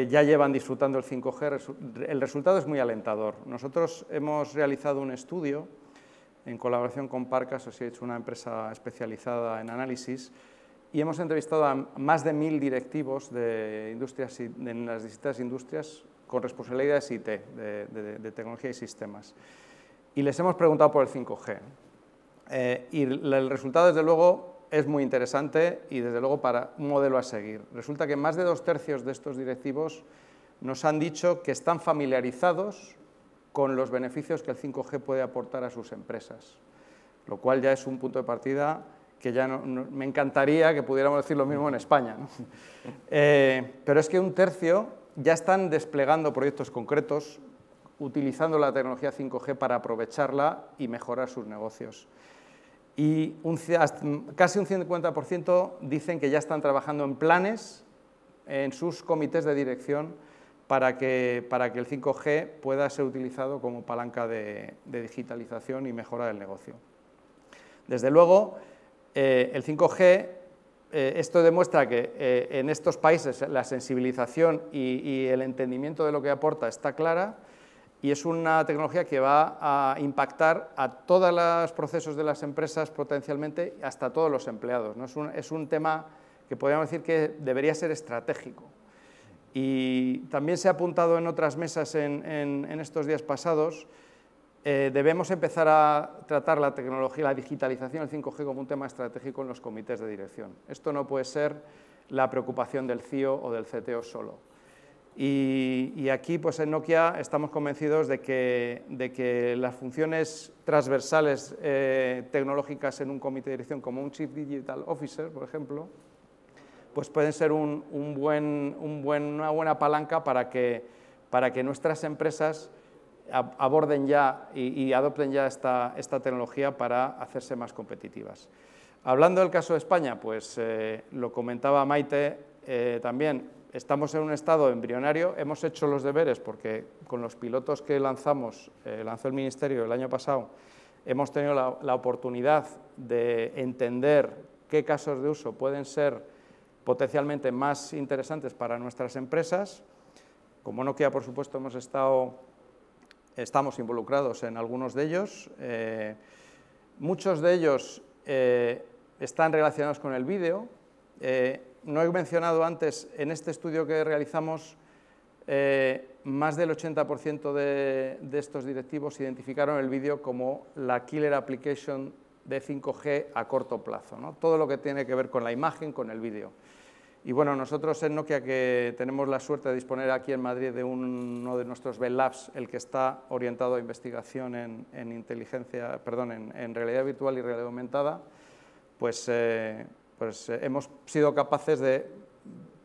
ya llevan disfrutando el 5G, el resultado es muy alentador. Nosotros hemos realizado un estudio en colaboración con Park Associates, una empresa especializada en análisis, y hemos entrevistado a más de 1000 directivos de industrias, en las distintas industrias con responsabilidades IT, de tecnología y sistemas. Y les hemos preguntado por el 5G. Y el resultado, desde luego, es muy interesante y, desde luego, para un modelo a seguir. Resulta que más de 2/3 de estos directivos nos han dicho que están familiarizados con los beneficios que el 5G puede aportar a sus empresas, lo cual ya es un punto de partida que ya me encantaría que pudiéramos decir lo mismo en España, ¿no? Pero es que 1/3 ya están desplegando proyectos concretos, utilizando la tecnología 5G para aprovecharla y mejorar sus negocios. Y casi un 50% dicen que ya están trabajando en planes en sus comités de dirección para que el 5G pueda ser utilizado como palanca de digitalización y mejora del negocio. Desde luego, el 5G, esto demuestra que en estos países la sensibilización y el entendimiento de lo que aporta está clara, y es una tecnología que va a impactar a todos los procesos de las empresas potencialmente, hasta todos los empleados, ¿no? Es un tema que podríamos decir que debería ser estratégico. Y también se ha apuntado en otras mesas en estos días pasados, debemos empezar a tratar la tecnología, la digitalización del 5G como un tema estratégico en los comités de dirección. Esto no puede ser la preocupación del CIO o del CTO solo. Y aquí, pues en Nokia, estamos convencidos de que las funciones transversales tecnológicas en un comité de dirección, como un Chief Digital Officer, por ejemplo, pues pueden ser una buena palanca para que nuestras empresas aborden ya y adopten ya esta tecnología para hacerse más competitivas. Hablando del caso de España, pues lo comentaba Maite también, estamos en un estado embrionario, hemos hecho los deberes porque con los pilotos que lanzó el Ministerio el año pasado, hemos tenido la oportunidad de entender qué casos de uso pueden ser potencialmente más interesantes para nuestras empresas. Como Nokia, por supuesto, estamos involucrados en algunos de ellos. Muchos de ellos están relacionados con el vídeo. No he mencionado antes, en este estudio que realizamos, más del 80% de estos directivos identificaron el vídeo como la killer application de 5G a corto plazo, ¿no? Todo lo que tiene que ver con la imagen, con el vídeo. Y bueno, nosotros en Nokia, que tenemos la suerte de disponer aquí en Madrid de uno de nuestros Bell Labs, el que está orientado a investigación en realidad virtual y realidad aumentada, pues hemos sido capaces de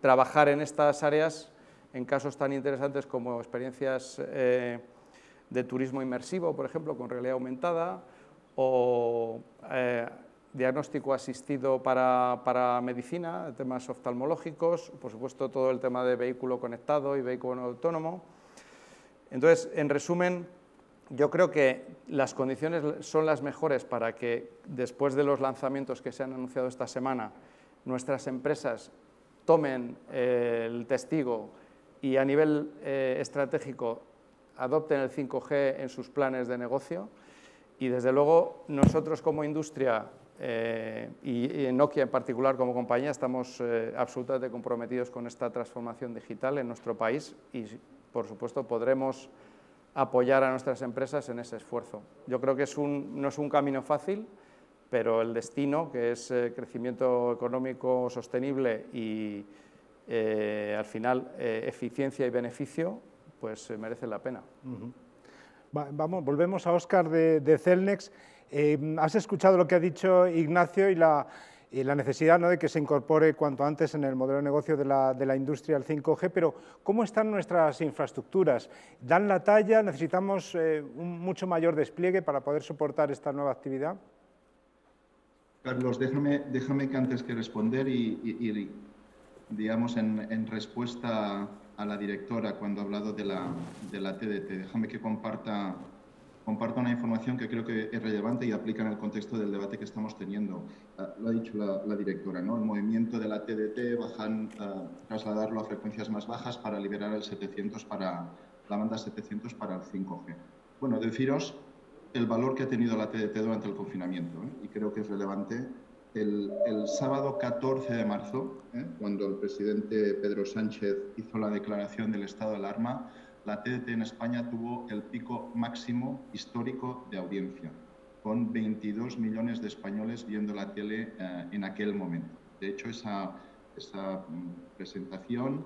trabajar en estas áreas en casos tan interesantes como experiencias de turismo inmersivo, por ejemplo, con realidad aumentada, o diagnóstico asistido para medicina, temas oftalmológicos, por supuesto todo el tema de vehículo conectado y vehículo autónomo. Entonces, en resumen, yo creo que las condiciones son las mejores para que después de los lanzamientos que se han anunciado esta semana, nuestras empresas tomen el testigo y a nivel estratégico adopten el 5G en sus planes de negocio. Y desde luego nosotros como industria y Nokia en particular como compañía estamos absolutamente comprometidos con esta transformación digital en nuestro país y por supuesto podremos apoyar a nuestras empresas en ese esfuerzo. Yo creo que no es un camino fácil, pero el destino, que es crecimiento económico sostenible y al final eficiencia y beneficio, pues merece la pena. Volvemos a Óscar de Cellnex. Has escuchado lo que ha dicho Ignacio y la necesidad, ¿no?, de que se incorpore cuanto antes en el modelo de negocio de la industria el 5G, pero ¿cómo están nuestras infraestructuras? ¿Dan la talla? ¿Necesitamos un mucho mayor despliegue para poder soportar esta nueva actividad? Carlos, déjame que antes que responder y digamos, en respuesta a la directora cuando ha hablado de la TDT, déjame que comparta una información que creo que es relevante y aplica en el contexto del debate que estamos teniendo. Lo ha dicho la directora, ¿no? El movimiento de la TDT, trasladarlo a frecuencias más bajas para liberar el 700 la banda 700 para el 5G. Bueno, deciros el valor que ha tenido la TDT durante el confinamiento, y creo que es relevante. El sábado 14 de marzo, cuando el presidente Pedro Sánchez hizo la declaración del estado de alarma, la TDT en España tuvo el pico máximo histórico de audiencia, con 22 millones de españoles viendo la tele en aquel momento. De hecho, esa presentación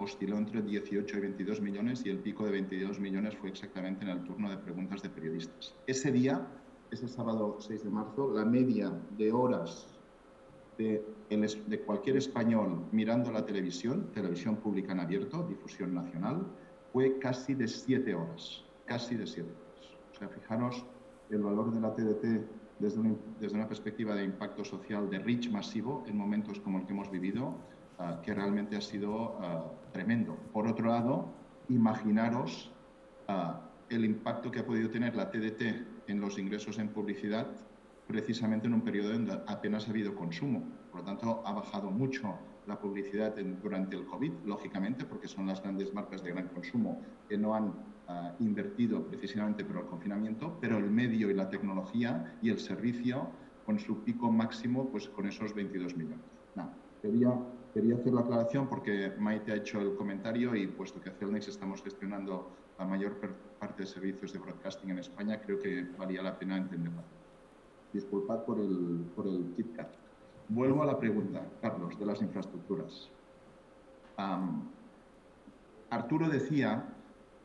osciló entre 18 y 22 millones y el pico de 22 millones fue exactamente en el turno de preguntas de periodistas. Ese día, ese sábado 6 de marzo, la media de horas de cualquier español mirando la televisión pública en abierto, difusión nacional, fue casi de 7 horas, casi de 7 horas. O sea, fijaros el valor de la TDT desde una perspectiva de impacto social, de reach masivo, en momentos como el que hemos vivido, que realmente ha sido tremendo. Por otro lado, imaginaros el impacto que ha podido tener la TDT en los ingresos en publicidad, precisamente en un periodo donde apenas ha habido consumo. Por lo tanto, ha bajado mucho la publicidad durante el COVID, lógicamente, porque son las grandes marcas de gran consumo que no han invertido precisamente por el confinamiento, pero el medio y la tecnología y el servicio con su pico máximo, pues con esos 22 millones. Quería hacer la aclaración porque Maite ha hecho el comentario y puesto que Cellnex estamos gestionando la mayor parte de servicios de broadcasting en España, creo que valía la pena entenderla. Disculpad por el KitKat. Vuelvo a la pregunta, Carlos, de las infraestructuras. Arturo decía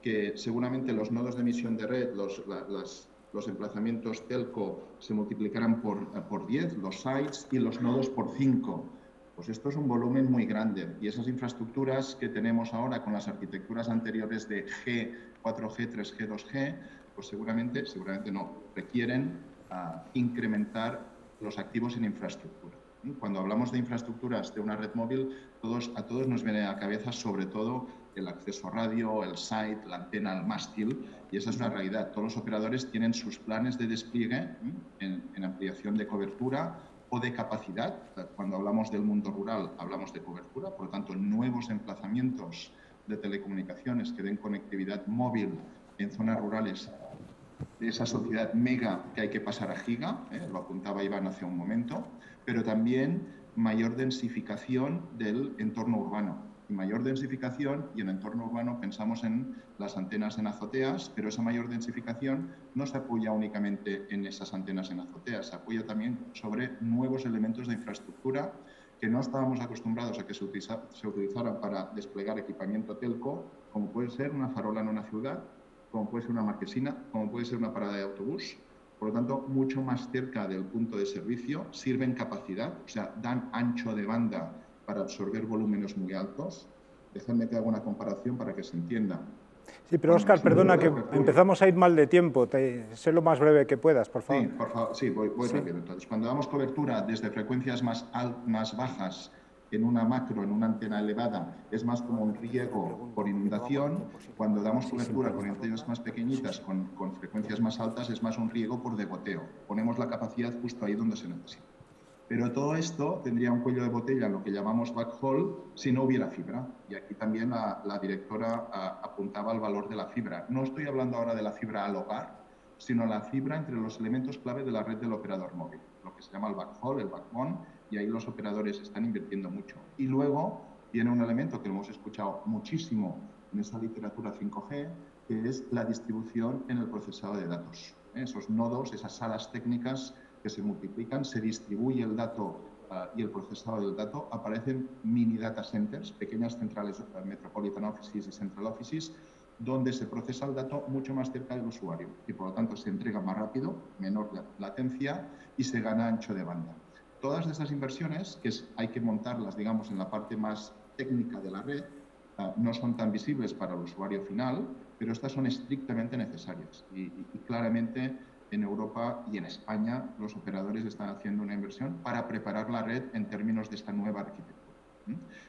que seguramente los nodos de emisión de red, los emplazamientos telco se multiplicarán por 10, los sites, y los nodos por 5. Pues esto es un volumen muy grande, y esas infraestructuras que tenemos ahora con las arquitecturas anteriores de G, 4G, 3G, 2G, pues seguramente no, requieren incrementar los activos en infraestructura. Cuando hablamos de infraestructuras de una red móvil, a todos nos viene a la cabeza sobre todo el acceso radio, el site, la antena, el mástil, y esa es una realidad. Todos los operadores tienen sus planes de despliegue en ampliación de cobertura o de capacidad. Cuando hablamos del mundo rural, hablamos de cobertura, por lo tanto, nuevos emplazamientos de telecomunicaciones que den conectividad móvil en zonas rurales de esa sociedad mega que hay que pasar a giga, lo apuntaba Iván hace un momento, pero también mayor densificación del entorno urbano. Y mayor densificación, y en el entorno urbano pensamos en las antenas en azoteas, pero esa mayor densificación no se apoya únicamente en esas antenas en azoteas, se apoya también sobre nuevos elementos de infraestructura que no estábamos acostumbrados a que se utilizaran para desplegar equipamiento telco, como puede ser una farola en una ciudad, como puede ser una marquesina, como puede ser una parada de autobús. Por lo tanto, mucho más cerca del punto de servicio, sirven capacidad, o sea, dan ancho de banda para absorber volúmenes muy altos. Déjenme que haga una comparación para que se entienda. Sí, pero Óscar, perdona, que empezamos a ir mal de tiempo. Sé lo más breve que puedas, por favor. Sí, por favor. Sí, voy rápido. Entonces, cuando damos cobertura desde frecuencias más bajas en una macro, en una antena elevada, es más como un riego por inundación. Cuando damos cobertura con antenas más pequeñitas, con frecuencias más altas, es más un riego por degoteo. Ponemos la capacidad justo ahí donde se necesita. Pero todo esto tendría un cuello de botella en lo que llamamos backhaul si no hubiera fibra. Y aquí también la directora apuntaba al valor de la fibra. No estoy hablando ahora de la fibra al hogar, sino la fibra entre los elementos clave de la red del operador móvil, lo que se llama el backhaul, el backbone, y ahí los operadores están invirtiendo mucho. Y luego viene un elemento que lo hemos escuchado muchísimo en esa literatura 5G, que es la distribución en el procesado de datos. Esos nodos, esas salas técnicas que se multiplican, se distribuye el dato y el procesado del dato, aparecen mini data centers, pequeñas centrales Metropolitan Offices y Central Offices, donde se procesa el dato mucho más cerca del usuario y por lo tanto se entrega más rápido, menor latencia y se gana ancho de banda. Todas estas inversiones, que hay que montarlas, digamos, en la parte más técnica de la red, no son tan visibles para el usuario final, pero estas son estrictamente necesarias y claramente en Europa y en España los operadores están haciendo una inversión para preparar la red en términos de esta nueva arquitectura.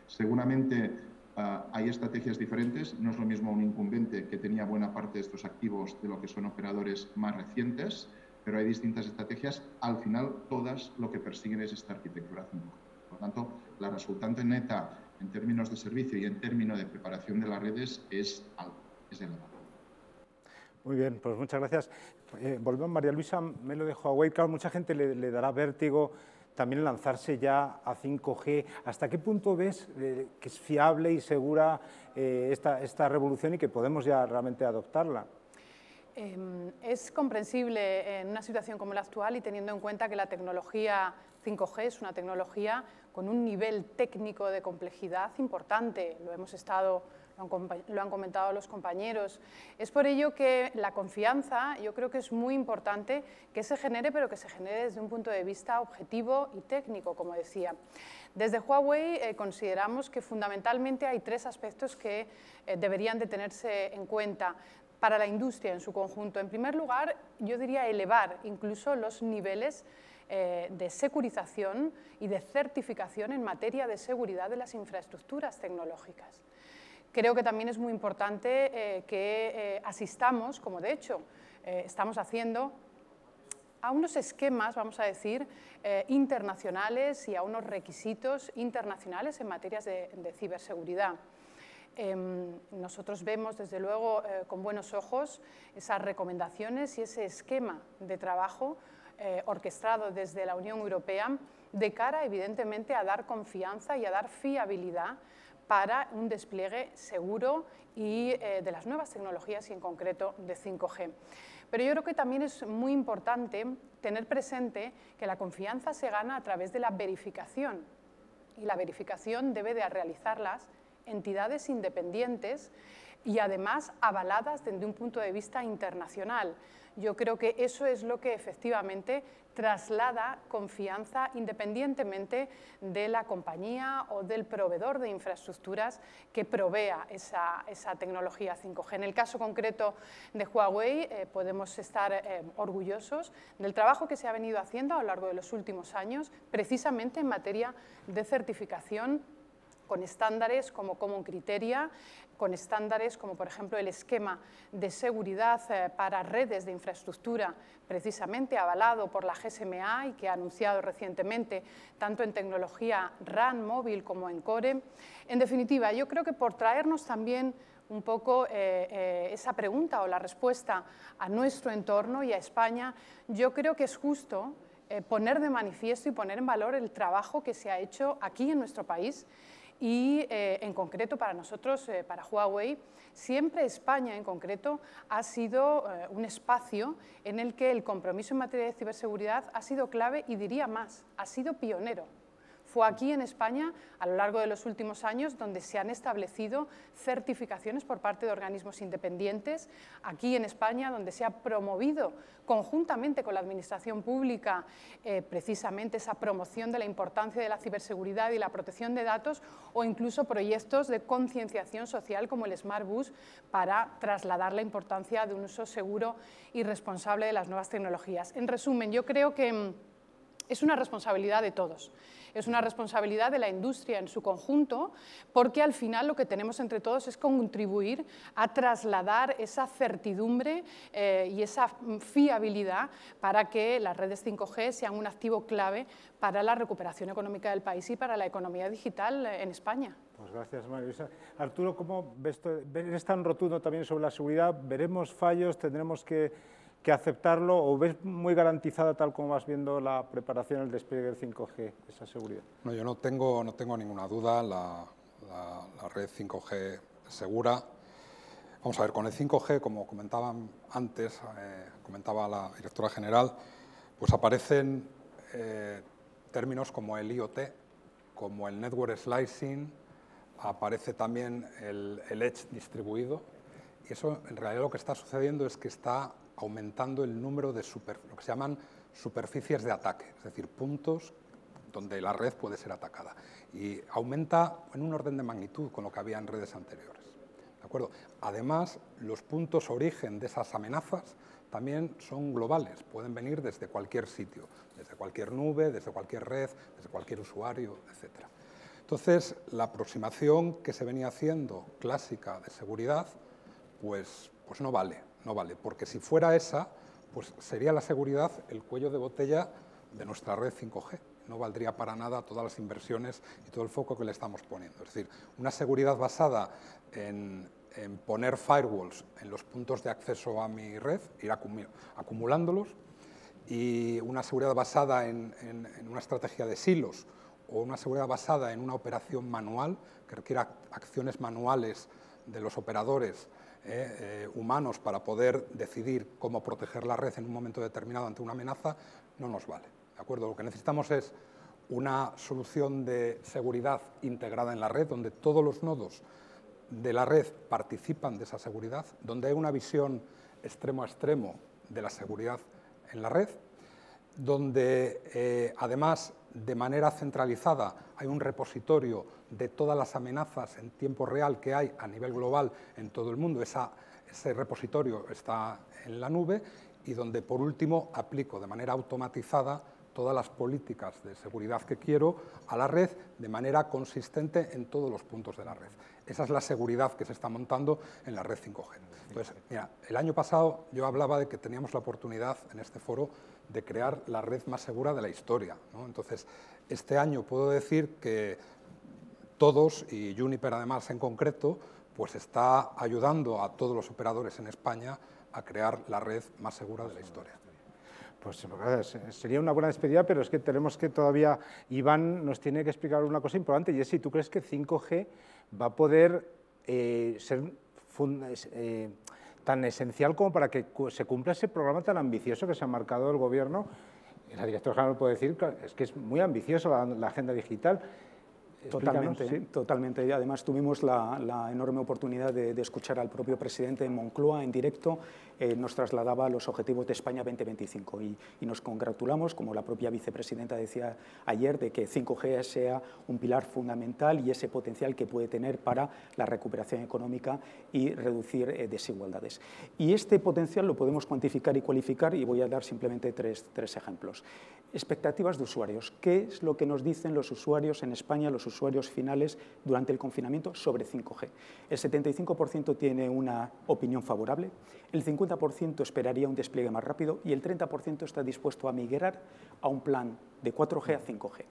Seguramente hay estrategias diferentes, no es lo mismo un incumbente que tenía buena parte de estos activos de lo que son operadores más recientes, pero hay distintas estrategias. Al final, todas lo que persiguen es esta arquitectura 5G. Por lo tanto, la resultante neta en términos de servicio y en términos de preparación de las redes es alta, es elevada. Muy bien, pues muchas gracias. Volvemos, María Luisa Melo de Huawei. Claro, mucha gente le dará vértigo también lanzarse ya a 5G. ¿Hasta qué punto ves que es fiable y segura esta revolución y que podemos ya realmente adoptarla? Es comprensible en una situación como la actual y teniendo en cuenta que la tecnología 5G es una tecnología con un nivel técnico de complejidad importante. Lo han comentado los compañeros. Es por ello que la confianza, yo creo que es muy importante que se genere, pero que se genere desde un punto de vista objetivo y técnico, como decía. Desde Huawei consideramos que fundamentalmente hay tres aspectos que deberían de tenerse en cuenta para la industria en su conjunto. En primer lugar, yo diría elevar incluso los niveles de securización y de certificación en materia de seguridad de las infraestructuras tecnológicas. Creo que también es muy importante que asistamos, como de hecho estamos haciendo, a unos esquemas, vamos a decir, internacionales y a unos requisitos internacionales en materias de ciberseguridad. Nosotros vemos, desde luego, con buenos ojos esas recomendaciones y ese esquema de trabajo orquestado desde la Unión Europea de cara, evidentemente, a dar confianza y a dar fiabilidad para un despliegue seguro y de las nuevas tecnologías y, en concreto, de 5G. Pero yo creo que también es muy importante tener presente que la confianza se gana a través de la verificación y la verificación debe de realizarlas entidades independientes y además avaladas desde un punto de vista internacional. Yo creo que eso es lo que efectivamente traslada confianza independientemente de la compañía o del proveedor de infraestructuras que provea esa tecnología 5G. En el caso concreto de Huawei podemos estar orgullosos del trabajo que se ha venido haciendo a lo largo de los últimos años, precisamente en materia de certificación con estándares como Common Criteria, con estándares como, por ejemplo, el esquema de seguridad para redes de infraestructura, precisamente avalado por la GSMA y que ha anunciado recientemente, tanto en tecnología RAN móvil como en Core. En definitiva, yo creo que por traernos también un poco esa pregunta o la respuesta a nuestro entorno y a España, yo creo que es justo poner de manifiesto y poner en valor el trabajo que se ha hecho aquí en nuestro país. Y en concreto para nosotros, para Huawei, siempre España en concreto ha sido un espacio en el que el compromiso en materia de ciberseguridad ha sido clave y diría más, ha sido pionero. Fue aquí en España, a lo largo de los últimos años, donde se han establecido certificaciones por parte de organismos independientes. Aquí en España, donde se ha promovido conjuntamente con la Administración Pública precisamente esa promoción de la importancia de la ciberseguridad y la protección de datos, o incluso proyectos de concienciación social como el Smart Bus para trasladar la importancia de un uso seguro y responsable de las nuevas tecnologías. En resumen, yo creo que es una responsabilidad de todos. Es una responsabilidad de la industria en su conjunto, porque al final lo que tenemos entre todos es contribuir a trasladar esa certidumbre y esa fiabilidad para que las redes 5G sean un activo clave para la recuperación económica del país y para la economía digital en España. Pues gracias, María Luisa. Arturo, ¿cómo ves? ¿Eres tan rotundo también sobre la seguridad? ¿Veremos fallos? ¿Tendremos que aceptarlo, o ves muy garantizada, tal como vas viendo, la preparación, el despliegue del 5G, esa seguridad? No, yo no tengo ninguna duda, la red 5G es segura. Vamos a ver, con el 5G, como comentaban antes, comentaba la directora general, pues aparecen términos como el IoT, como el Network Slicing, aparece también el Edge distribuido, y eso en realidad lo que está sucediendo es que está aumentando el número de lo que se llaman superficies de ataque, es decir, puntos donde la red puede ser atacada. Y aumenta en un orden de magnitud con lo que había en redes anteriores. ¿De acuerdo? Además, los puntos origen de esas amenazas también son globales, pueden venir desde cualquier sitio, desde cualquier nube, desde cualquier red, desde cualquier usuario, etc. Entonces, la aproximación que se venía haciendo clásica de seguridad, pues no vale. No vale, porque si fuera esa, pues sería la seguridad el cuello de botella de nuestra red 5G. No valdría para nada todas las inversiones y todo el foco que le estamos poniendo. Es decir, una seguridad basada en poner firewalls en los puntos de acceso a mi red, ir acumulándolos, y una seguridad basada en una estrategia de silos o una seguridad basada en una operación manual que requiera acciones manuales de los operadores humanos para poder decidir cómo proteger la red en un momento determinado ante una amenaza, no nos vale. ¿De acuerdo? Lo que necesitamos es una solución de seguridad integrada en la red, donde todos los nodos de la red participan de esa seguridad, donde hay una visión extremo a extremo de la seguridad en la red, donde además de manera centralizada hay un repositorio de todas las amenazas en tiempo real que hay a nivel global en todo el mundo. Ese repositorio está en la nube, y donde por último aplico de manera automatizada todas las políticas de seguridad que quiero a la red de manera consistente en todos los puntos de la red. Esa es la seguridad que se está montando en la red 5G. Entonces, mira, el año pasado yo hablaba de que teníamos la oportunidad en este foro de crear la red más segura de la historia, ¿no? Entonces, este año puedo decir que todos, y Juniper además en concreto, pues está ayudando a todos los operadores en España a crear la red más segura de la historia. Pues sería una buena despedida, pero es que tenemos que todavía, Iván nos tiene que explicar una cosa importante, y es si tú crees que 5G va a poder ser tan esencial como para que se cumpla ese programa tan ambicioso que se ha marcado el Gobierno. La directora general puede decir que es muy ambiciosa la agenda digital. Totalmente, ¿sí? totalmente. Además, tuvimos la enorme oportunidad de escuchar al propio presidente en Moncloa en directo. Nos trasladaba los objetivos de España 2025 y nos congratulamos, como la propia vicepresidenta decía ayer, de que 5G sea un pilar fundamental y ese potencial que puede tener para la recuperación económica y reducir desigualdades. Y este potencial lo podemos cuantificar y cualificar, y voy a dar simplemente tres ejemplos. Expectativas de usuarios. ¿Qué es lo que nos dicen los usuarios en España, los usuarios finales, durante el confinamiento sobre 5G? El 75% tiene una opinión favorable, el 50% esperaría un despliegue más rápido y el 30% está dispuesto a migrar a un plan de 4G a 5G.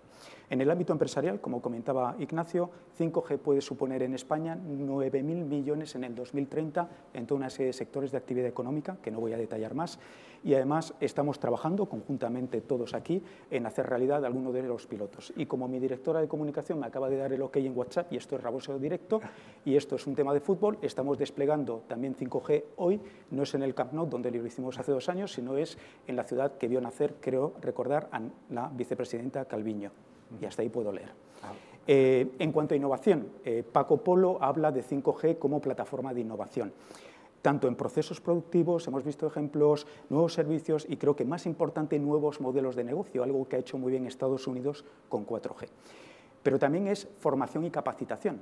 En el ámbito empresarial, como comentaba Ignacio, 5G puede suponer en España 9.000 millones en el 2030 en toda una serie de sectores de actividad económica, que no voy a detallar más, y además estamos trabajando conjuntamente todos aquí en hacer realidad algunos de los pilotos. Y como mi directora de comunicación me acaba de dar el ok en WhatsApp, y esto es Raboso Directo, y esto es un tema de fútbol, estamos desplegando también 5G hoy, no es en el Camp Nou, donde lo hicimos hace 2 años, sino es en la ciudad que vio nacer, creo recordar, a la vicepresidenta Calviño. Y hasta ahí puedo leer. En cuanto a innovación, Paco Polo habla de 5G como plataforma de innovación. Tanto en procesos productivos, hemos visto ejemplos, nuevos servicios y creo que más importante, nuevos modelos de negocio, algo que ha hecho muy bien Estados Unidos con 4G. Pero también es formación y capacitación.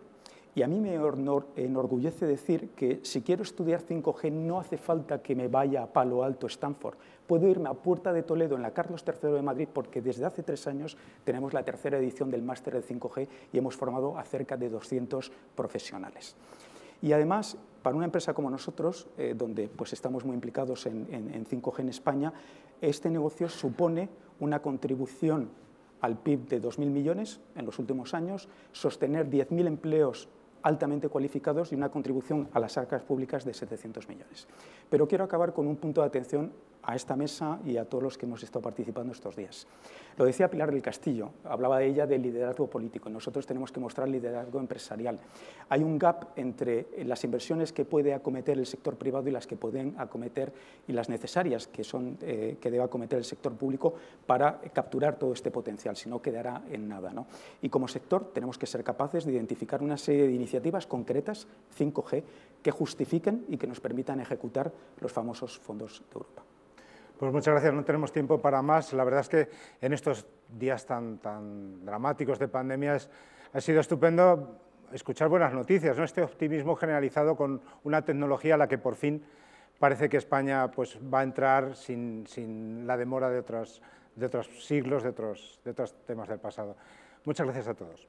Y a mí me enorgullece decir que si quiero estudiar 5G no hace falta que me vaya a Palo Alto, Stanford. Puedo irme a Puerta de Toledo, en la Carlos III de Madrid, porque desde hace 3 años tenemos la 3ª edición del máster de 5G y hemos formado a cerca de 200 profesionales. Y además, para una empresa como nosotros, donde pues, estamos muy implicados en 5G en España, este negocio supone una contribución al PIB de 2.000 millones en los últimos años, sostener 10.000 empleos altamente cualificados y una contribución a las arcas públicas de 700 millones. Pero quiero acabar con un punto de atención a esta mesa y a todos los que hemos estado participando estos días. Lo decía Pilar del Castillo, hablaba ella del liderazgo político. Nosotros tenemos que mostrar liderazgo empresarial. Hay un gap entre las inversiones que puede acometer el sector privado y las que pueden acometer y las necesarias que debe acometer el sector público para capturar todo este potencial, si no quedará en nada, ¿no? Y como sector tenemos que ser capaces de identificar una serie de iniciativas concretas, 5G, que justifiquen y que nos permitan ejecutar los famosos fondos de Europa. Pues muchas gracias, no tenemos tiempo para más. La verdad es que en estos días tan dramáticos de pandemia ha sido estupendo escuchar buenas noticias, ¿no? Este optimismo generalizado con una tecnología a la que por fin parece que España pues, va a entrar sin la demora de otros siglos, de otros temas del pasado. Muchas gracias a todos.